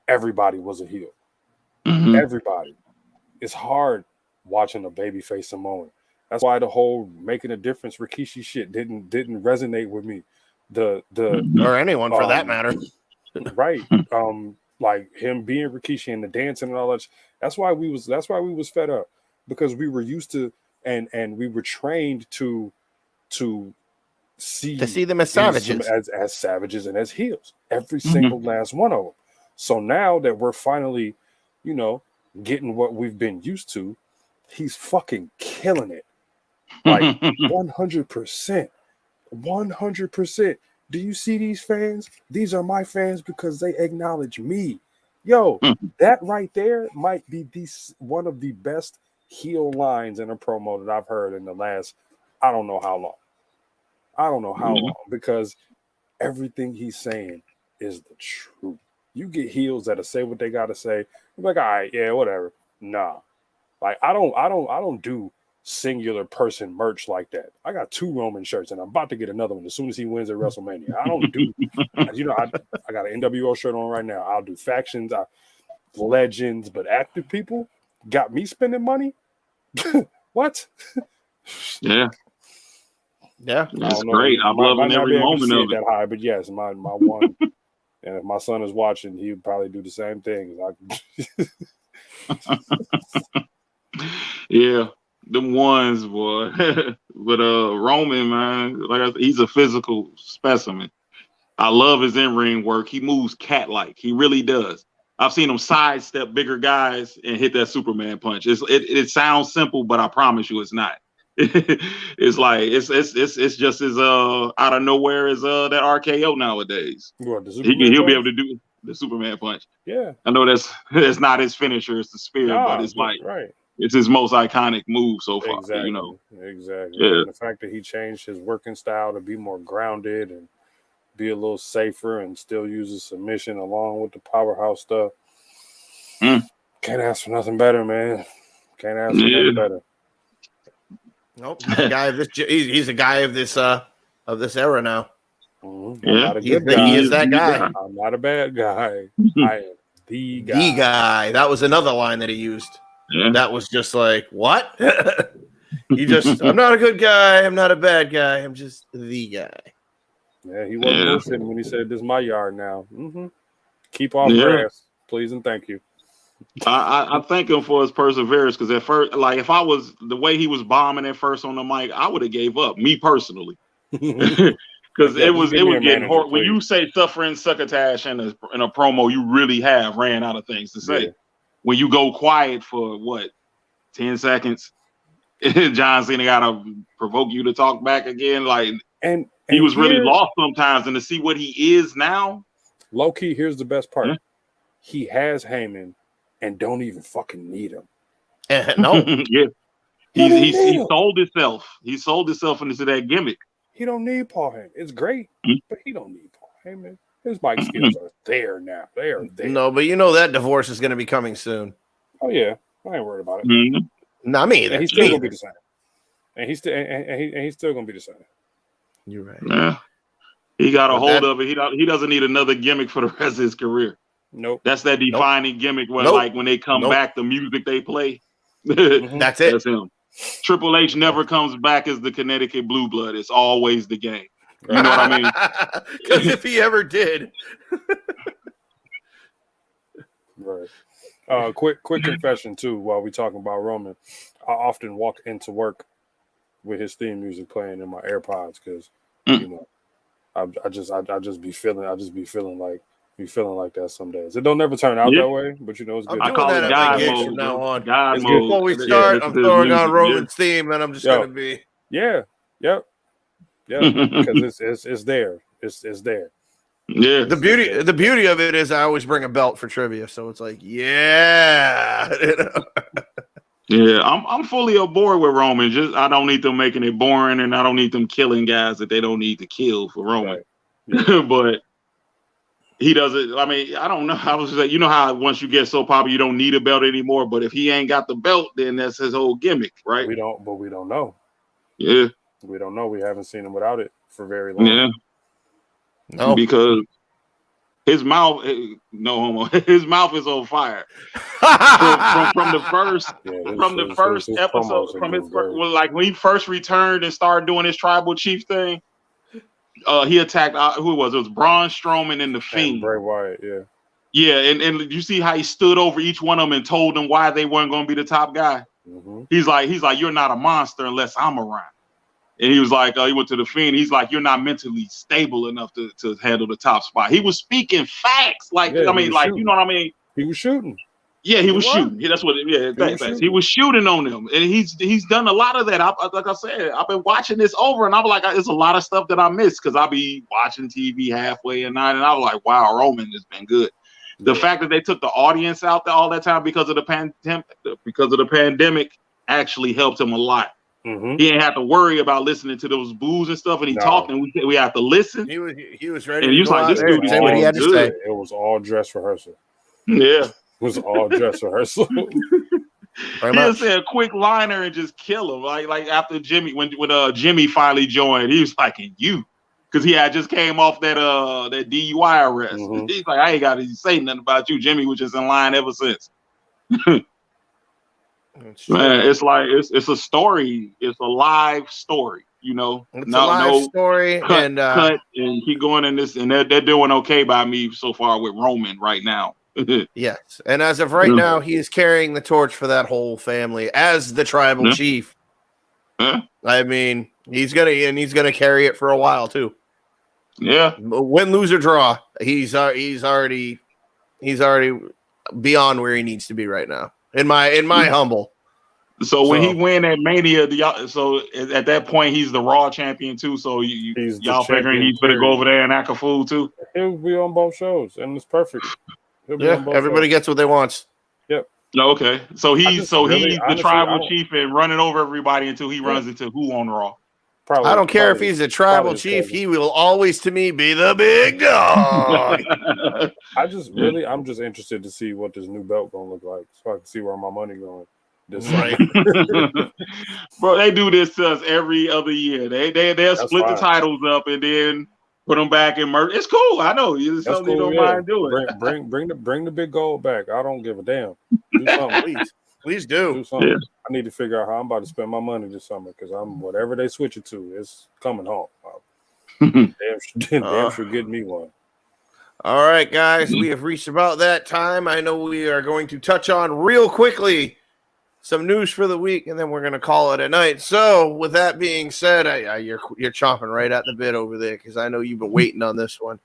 Speaker 4: everybody was a heel.
Speaker 3: Mm-hmm.
Speaker 4: Everybody. It's hard watching a babyface Samoan. That's why the whole making a difference Rikishi shit didn't resonate with me.
Speaker 2: Or anyone for that matter.
Speaker 4: Right. Like him being Rikishi and the dancing and all that. That's why we was fed up, because we were used to and we were trained to see
Speaker 2: them as savages,
Speaker 4: as savages and as heels. Every single last one of them. So now that we're finally, getting what we've been used to, he's fucking killing it. Like 100%. 100%. Do you see these fans? These are my fans because they acknowledge me. Yo, that right there might be one of the best heel lines in a promo that I've heard in the last, I don't know how long. Because everything he's saying is the truth. You get heels that'll say what they gotta say. I'm like, all right, yeah, whatever. Nah. Like I don't do singular person merch like that. I got 2 Roman shirts and I'm about to get another one as soon as he wins at WrestleMania. I don't do I got an NWO shirt on right now. I'll do factions, legends, but active people got me spending money. What?
Speaker 3: Yeah.
Speaker 2: Yeah.
Speaker 3: That's great. I'm loving every moment of it.
Speaker 4: That high, but yes, my one. And if my son is watching, he would probably do the same thing.
Speaker 3: Yeah. Them ones, boy. But Roman, man, he's a physical specimen. I love his in-ring work. He moves cat-like. He really does. I've seen him sidestep bigger guys and hit that Superman punch. It sounds simple, but I promise you, it's not. It's like it's just as out of nowhere as that RKO nowadays.
Speaker 4: What, the Superman
Speaker 3: He'll be
Speaker 4: punch?
Speaker 3: able to do the Superman punch.
Speaker 4: Yeah,
Speaker 3: I know that's not his finisher, it's the spear, but it's like
Speaker 4: right.
Speaker 3: it's his most iconic move so far.
Speaker 4: Exactly.
Speaker 3: You know,
Speaker 4: Exactly.
Speaker 3: yeah.
Speaker 4: And the fact that he changed his working style to be more grounded and be a little safer and still uses submission along with the powerhouse stuff. Can't ask for nothing better, man. Can't ask for nothing better.
Speaker 2: Nope. He's a guy of this. He's a guy of this era now.
Speaker 4: Mm-hmm. I'm not a good
Speaker 2: guy. He is that guy.
Speaker 4: I'm not a bad guy. I am the guy.
Speaker 2: The guy. That was another line that he used.
Speaker 3: Yeah.
Speaker 2: That was just like, what? I'm not a good guy. I'm not a bad guy. I'm just the guy.
Speaker 4: Yeah, he wasn't bullshitting when he said, "This is my yard now." Mm-hmm. Keep off grass, please and thank you.
Speaker 3: I thank him for his perseverance, because at first, like, if I was the way he was bombing at first on the mic, I would have gave up, me personally, because it was getting hard. When you say suffering succotash in a promo, you really have ran out of things to say. Yeah. When you go quiet for 10 seconds, John Cena gotta provoke you to talk back again, like, and he was really lost sometimes, and to see what he is now.
Speaker 4: Low key, here's the best part: he has Heyman. And don't even fucking need him.
Speaker 2: No.
Speaker 3: Yeah. He sold himself. He sold himself into that gimmick.
Speaker 4: He don't need Paul Heyman. It's great, but he don't need Paul Heyman. His mic skills are there now. They are there.
Speaker 2: No, but you know that divorce is going to be coming soon.
Speaker 4: Oh yeah, I ain't worried about it.
Speaker 2: Not me.
Speaker 4: And he's still gonna be the same. And he's still gonna be the same.
Speaker 2: You're right.
Speaker 3: Yeah. He got a hold of it. He doesn't need another gimmick for the rest of his career.
Speaker 4: Nope.
Speaker 3: That's that defining gimmick where, like, when they come back, the music they play.
Speaker 2: That's it.
Speaker 3: That's him. Triple H never comes back as the Connecticut Blue Blood. It's always the game. You know what I mean?
Speaker 2: Because if he ever did.
Speaker 4: Right. Quick confession too. While we talking about Roman, I often walk into work with his theme music playing in my AirPods because you know, I just be feeling like that some days. It don't never turn out that way, but you know, it's good.
Speaker 2: I'm doing that at my gigs from now on. Before we start, I'm throwing on Roman's theme, and I'm just gonna be
Speaker 4: because it's there. It's there.
Speaker 3: Yeah.
Speaker 2: The beauty of it is I always bring a belt for trivia, so it's like, yeah.
Speaker 3: Yeah, I'm fully aboard with Roman. Just I don't need them making it boring, and I don't need them killing guys that they don't need to kill for Roman. Right. But he doesn't. I mean, I don't know. I was just like, you know how once you get so popular, you don't need a belt anymore. But if he ain't got the belt, then that's his whole gimmick, right?
Speaker 4: We don't know.
Speaker 3: Yeah,
Speaker 4: we don't know. We haven't seen him without it for very long.
Speaker 3: Yeah,
Speaker 2: no,
Speaker 3: because his mouth, no homo, his mouth is on fire. from the first episode, like when he first returned and started doing his tribal chief thing. He attacked who it was? It was Braun Strowman and the Fiend.
Speaker 4: Bray Wyatt,
Speaker 3: yeah, and you see how he stood over each one of them and told them why they weren't going to be the top guy.
Speaker 4: Mm-hmm.
Speaker 3: He's like, you're not a monster unless I'm around. And he was like, he went to the Fiend. He's like, you're not mentally stable enough to handle the top spot. He was speaking facts, like you know what I mean.
Speaker 4: He was shooting.
Speaker 3: Yeah, he was shooting. Yeah, that's what. Yeah, he was shooting on them, and he's done a lot of that. Like I said, I've been watching this over, and I'm like, there's a lot of stuff that I missed because I'll be watching TV halfway at night, and I was like, wow, Roman has been good. The fact that they took the audience out there all that time because of the pandemic actually helped him a lot.
Speaker 4: Mm-hmm.
Speaker 3: He ain't have to worry about listening to those boos and stuff, and he talked, and we have to listen.
Speaker 2: He was ready.
Speaker 3: And he was like, this dude
Speaker 2: say what he had to say.
Speaker 4: It was all dress rehearsal.
Speaker 3: Yeah.
Speaker 4: It was all dress rehearsal.
Speaker 3: He'll say a quick liner and just kill him. Like after Jimmy, when Jimmy finally joined, he was like, "And you," because he had just came off that DUI arrest. Mm-hmm. He's like, "I ain't got to say nothing about you." Jimmy was just in line ever since. Man, it's like it's a story. It's a live story. You know,
Speaker 2: it's a live story,
Speaker 3: cut and keep going in this, and they're doing okay by me so far with Roman right now.
Speaker 2: Yes, and as of right now, he is carrying the torch for that whole family as the tribal chief. I mean, he's gonna carry it for a while too.
Speaker 3: Yeah,
Speaker 2: win, lose or draw, he's already beyond where he needs to be right now. In my humble.
Speaker 3: So when he win at Mania, so at that point he's the Raw champion too. So y'all figuring he's gonna go over there and act a fool too.
Speaker 4: He'll be on both shows, and it's perfect.
Speaker 2: Everybody gets what they want.
Speaker 4: Yep.
Speaker 3: Okay. So he's the tribal chief and running over everybody until he runs into who on Raw.
Speaker 2: I don't care if he's a tribal chief. He will always, to me, be the big dog.
Speaker 4: I'm just interested to see what this new belt gonna look like, so I can see where my money going.
Speaker 2: Right.
Speaker 3: Bro, they do this to us every other year. They'll split the titles up and then put them back and merge. It's cool. I know. It's something you don't mind doing.
Speaker 4: Bring the big gold back. I don't give a damn. Do something, please.
Speaker 2: Please do.
Speaker 4: Something. Yeah. I need to figure out how I'm about to spend my money this summer because whatever they switch it to, it's coming home. Damn sure get me one.
Speaker 2: All right, guys, we have reached about that time. I know we are going to touch on real quickly some news for the week, and then we're going to call it a night. So, with that being said, you're chomping right at the bit over there because I know you've been waiting on this one.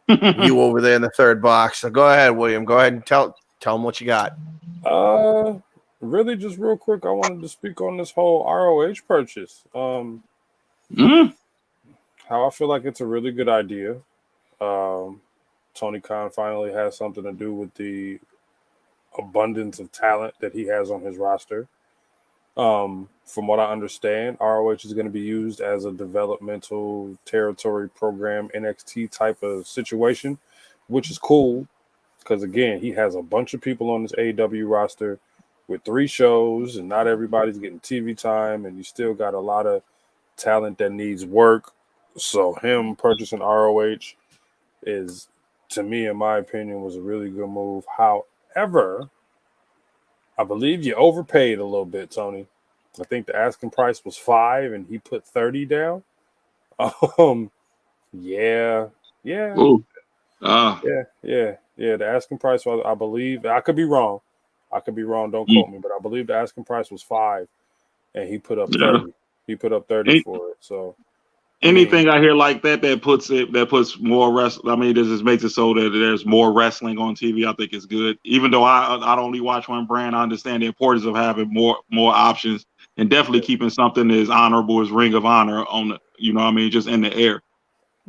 Speaker 2: You over there in the third box. So go ahead, William. Go ahead and tell them what you got.
Speaker 4: Really, just real quick, I wanted to speak on this whole ROH purchase. How I feel like it's a really good idea. Tony Khan finally has something to do with the abundance of talent that he has on his roster. From what I understand, ROH is going to be used as a developmental territory program, NXT type of situation, which is cool because, again, he has a bunch of people on this AEW roster with 3 shows, and not everybody's getting TV time, and you still got a lot of talent that needs work. So him purchasing ROH is, to me, in my opinion, was a really good move. However, I believe you overpaid a little bit, Tony. I think the asking price was $5 and he put $30 down. Yeah.
Speaker 3: Ooh.
Speaker 4: Yeah. The asking price was, I believe, I could be wrong. Don't quote me, but I believe the asking price was $5 and he put up 30. He put up 30 for it. So
Speaker 3: anything I hear like that puts more wrestling. I mean, this just makes it so that there's more wrestling on TV. I think it's good. Even though I only watch one brand, I understand the importance of having more options and definitely keeping something as honorable as Ring of Honor on the, just in the air.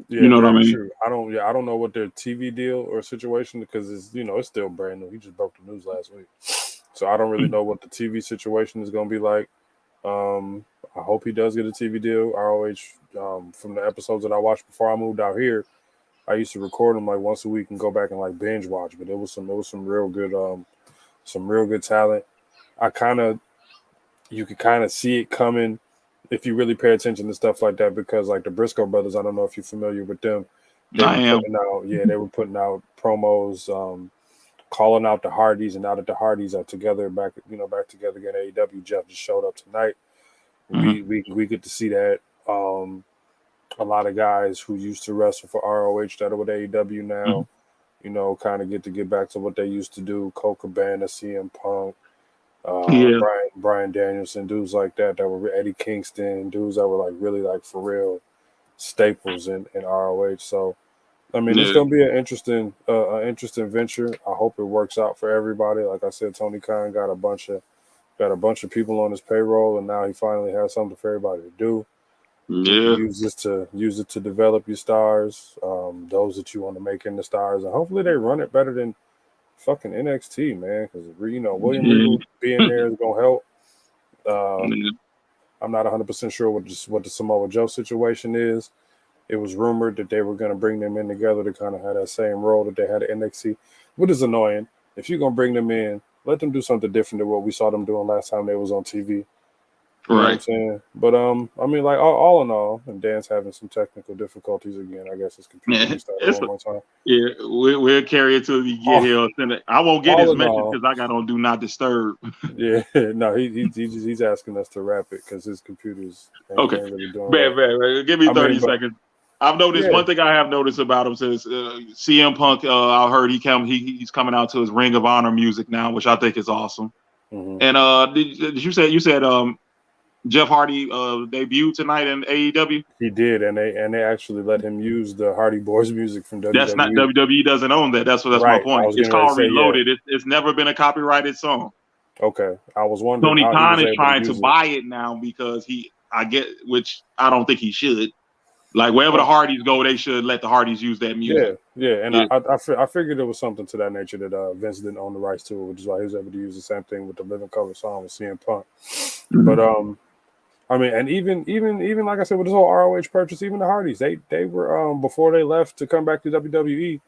Speaker 4: Yeah, you know what I mean? True. I don't know what their TV deal or situation, because it's still brand new. He just broke the news last week. So I don't really know what the TV situation is going to be like. I hope he does get a TV deal. ROH, from the episodes that I watched before I moved out here, I used to record them like once a week and go back and like binge watch. But it was some real good talent. You could kind of see it coming if you really pay attention to stuff like that, because like the Briscoe brothers, I don't know if you're familiar with them. They were putting out promos, calling out the Hardys, and now that the Hardys are together back together again, AEW, Jeff just showed up tonight. Mm-hmm. We get to see that. A lot of guys who used to wrestle for ROH that are with AEW now, kind of get back to what they used to do. Colt Cabana, CM Punk, Brian Danielson, dudes like that were Eddie Kingston, dudes that were like really like for real staples in ROH. So I mean, it's gonna be an interesting venture. I hope it works out for everybody. Like I said, Tony Khan got a bunch of people on his payroll, and now he finally has something for everybody to do.
Speaker 3: Yeah,
Speaker 4: use it to develop your stars, those that you want to make into stars, and hopefully they run it better than fucking NXT, man. Because William Regal being there is gonna help. I'm not 100% sure what the Samoa Joe situation is. It was rumored that they were going to bring them in together to kind of have that same role that they had at NXT, which is annoying. If you're going to bring them in, let them do something different than what we saw them doing last time they was on TV. You know what I'm saying? But, I mean, like, all in all, and Dan's having some technical difficulties again. I guess his computer restarted one more time.
Speaker 3: Yeah, we'll carry it till we get here. I won't get his message because I got on Do Not Disturb.
Speaker 4: Yeah, no, he's asking us to wrap it because his computer's ain't really doing
Speaker 3: right. Give me 30 seconds. I've noticed one thing I have noticed about him since CM Punk. I heard he's coming out to his Ring of Honor music now, which I think is awesome. Mm-hmm. And did you said Jeff Hardy debuted tonight in AEW?
Speaker 4: He did, and they actually let him use the Hardy Boys music from WWE.
Speaker 3: That's not WWE doesn't own that. That's
Speaker 4: right.
Speaker 3: my point. It's called Reloaded. Yeah. It's never been a copyrighted song.
Speaker 4: Okay, I was wondering.
Speaker 3: Tony Khan is trying to buy it now because which I don't think he should. Like wherever the Hardys go, they should let the Hardys use that music.
Speaker 4: Yeah, and I figured there was something to that nature that Vince didn't own the rights to, which is why he was able to use the same thing with the Living Color song with CM Punk. But I mean, and even like I said with this whole ROH purchase, even the Hardys, they were before they left to come back to WWE,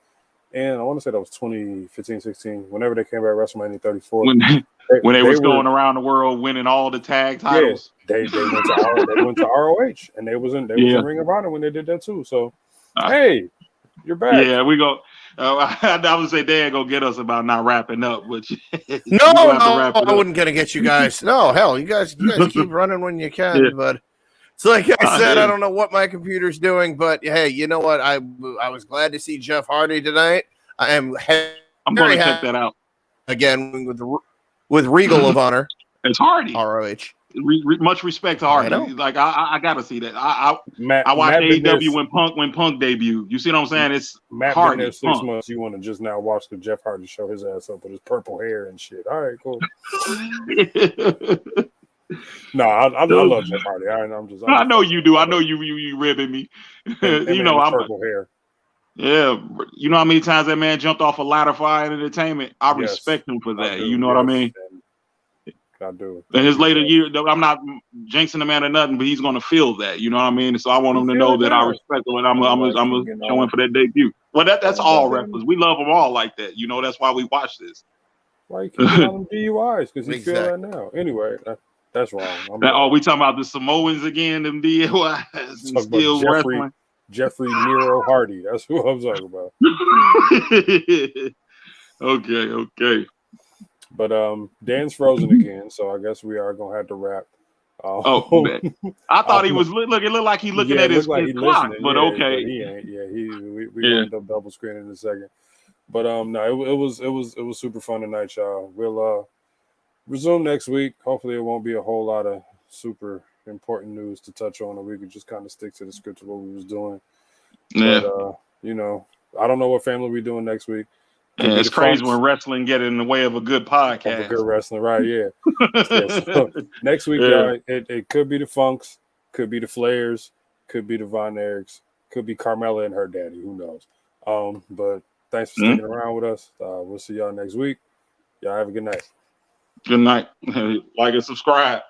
Speaker 4: and I want to say that was 2015, 16, whenever they came back WrestleMania 34.
Speaker 3: When they was going around the world winning all the tag titles.
Speaker 4: Yeah, they went to ROH, and they was in Ring of Honor when they did that too. So, hey, you're back.
Speaker 3: Yeah, we go. I would say Dad go get us about not wrapping up, which
Speaker 2: no, I wasn't gonna get you guys. No, hell, you guys keep running when you can. Yeah. But it's like I said, I don't know what my computer's doing, but hey, you know what? I was glad to see Jeff Hardy tonight. I'm
Speaker 3: going to check that out
Speaker 2: again with Regal of Honor.
Speaker 3: It's Hardy.
Speaker 2: ROH.
Speaker 3: Much respect to Hardy. Like I gotta see that. I watched AEW when Punk debuted. You see what I'm saying? It's
Speaker 4: Matt
Speaker 3: Hardy.
Speaker 4: Been there 6 months. You want to just now watch the Jeff Hardy show his ass up with his purple hair and shit. All right, cool. No, I love Jeff Hardy.
Speaker 3: I know you do. I know you ribbing me. You know I'm
Speaker 4: purple hair.
Speaker 3: Yeah, you know how many times that man jumped off a ladder for entertainment. I respect him for that. You know what I mean?
Speaker 4: I do.
Speaker 3: In his later year, I'm not jinxing the man or nothing, but he's going to feel that. You know what I mean? So I want him to know that I respect him, and I'm showing for that debut. Well, that's all wrestlers. We love them all like that. You know, that's why we watch this.
Speaker 4: Why you keep on them DUIs? Because you feel that now. Anyway, that's wrong.
Speaker 3: We talking about the Samoans again? Them DUIs still wrestling.
Speaker 4: Jeffrey Nero Hardy. That's who I'm talking about.
Speaker 3: Okay.
Speaker 4: But Dan's frozen again, so I guess we are gonna have to wrap.
Speaker 3: Man. I thought he was looking. It looked like he looking at his clock, but okay.
Speaker 4: But he ain't. We end up double screening in a second. But no, it was super fun tonight, y'all. We'll resume next week. Hopefully, it won't be a whole lot of super important news to touch on, or we could just kind of stick to the script of what we was doing.
Speaker 3: Yeah.
Speaker 4: But, I don't know what family we're doing next week.
Speaker 3: Yeah, it's crazy when wrestling get in the way of a good podcast.
Speaker 4: Good wrestling, right? Yeah. So next week, y'all, it could be the Funks, could be the Flairs, could be the Von Erichs, could be Carmella and her daddy. Who knows? But thanks for sticking around with us. We'll see y'all next week. Y'all have a good night.
Speaker 3: Good night. Like and subscribe.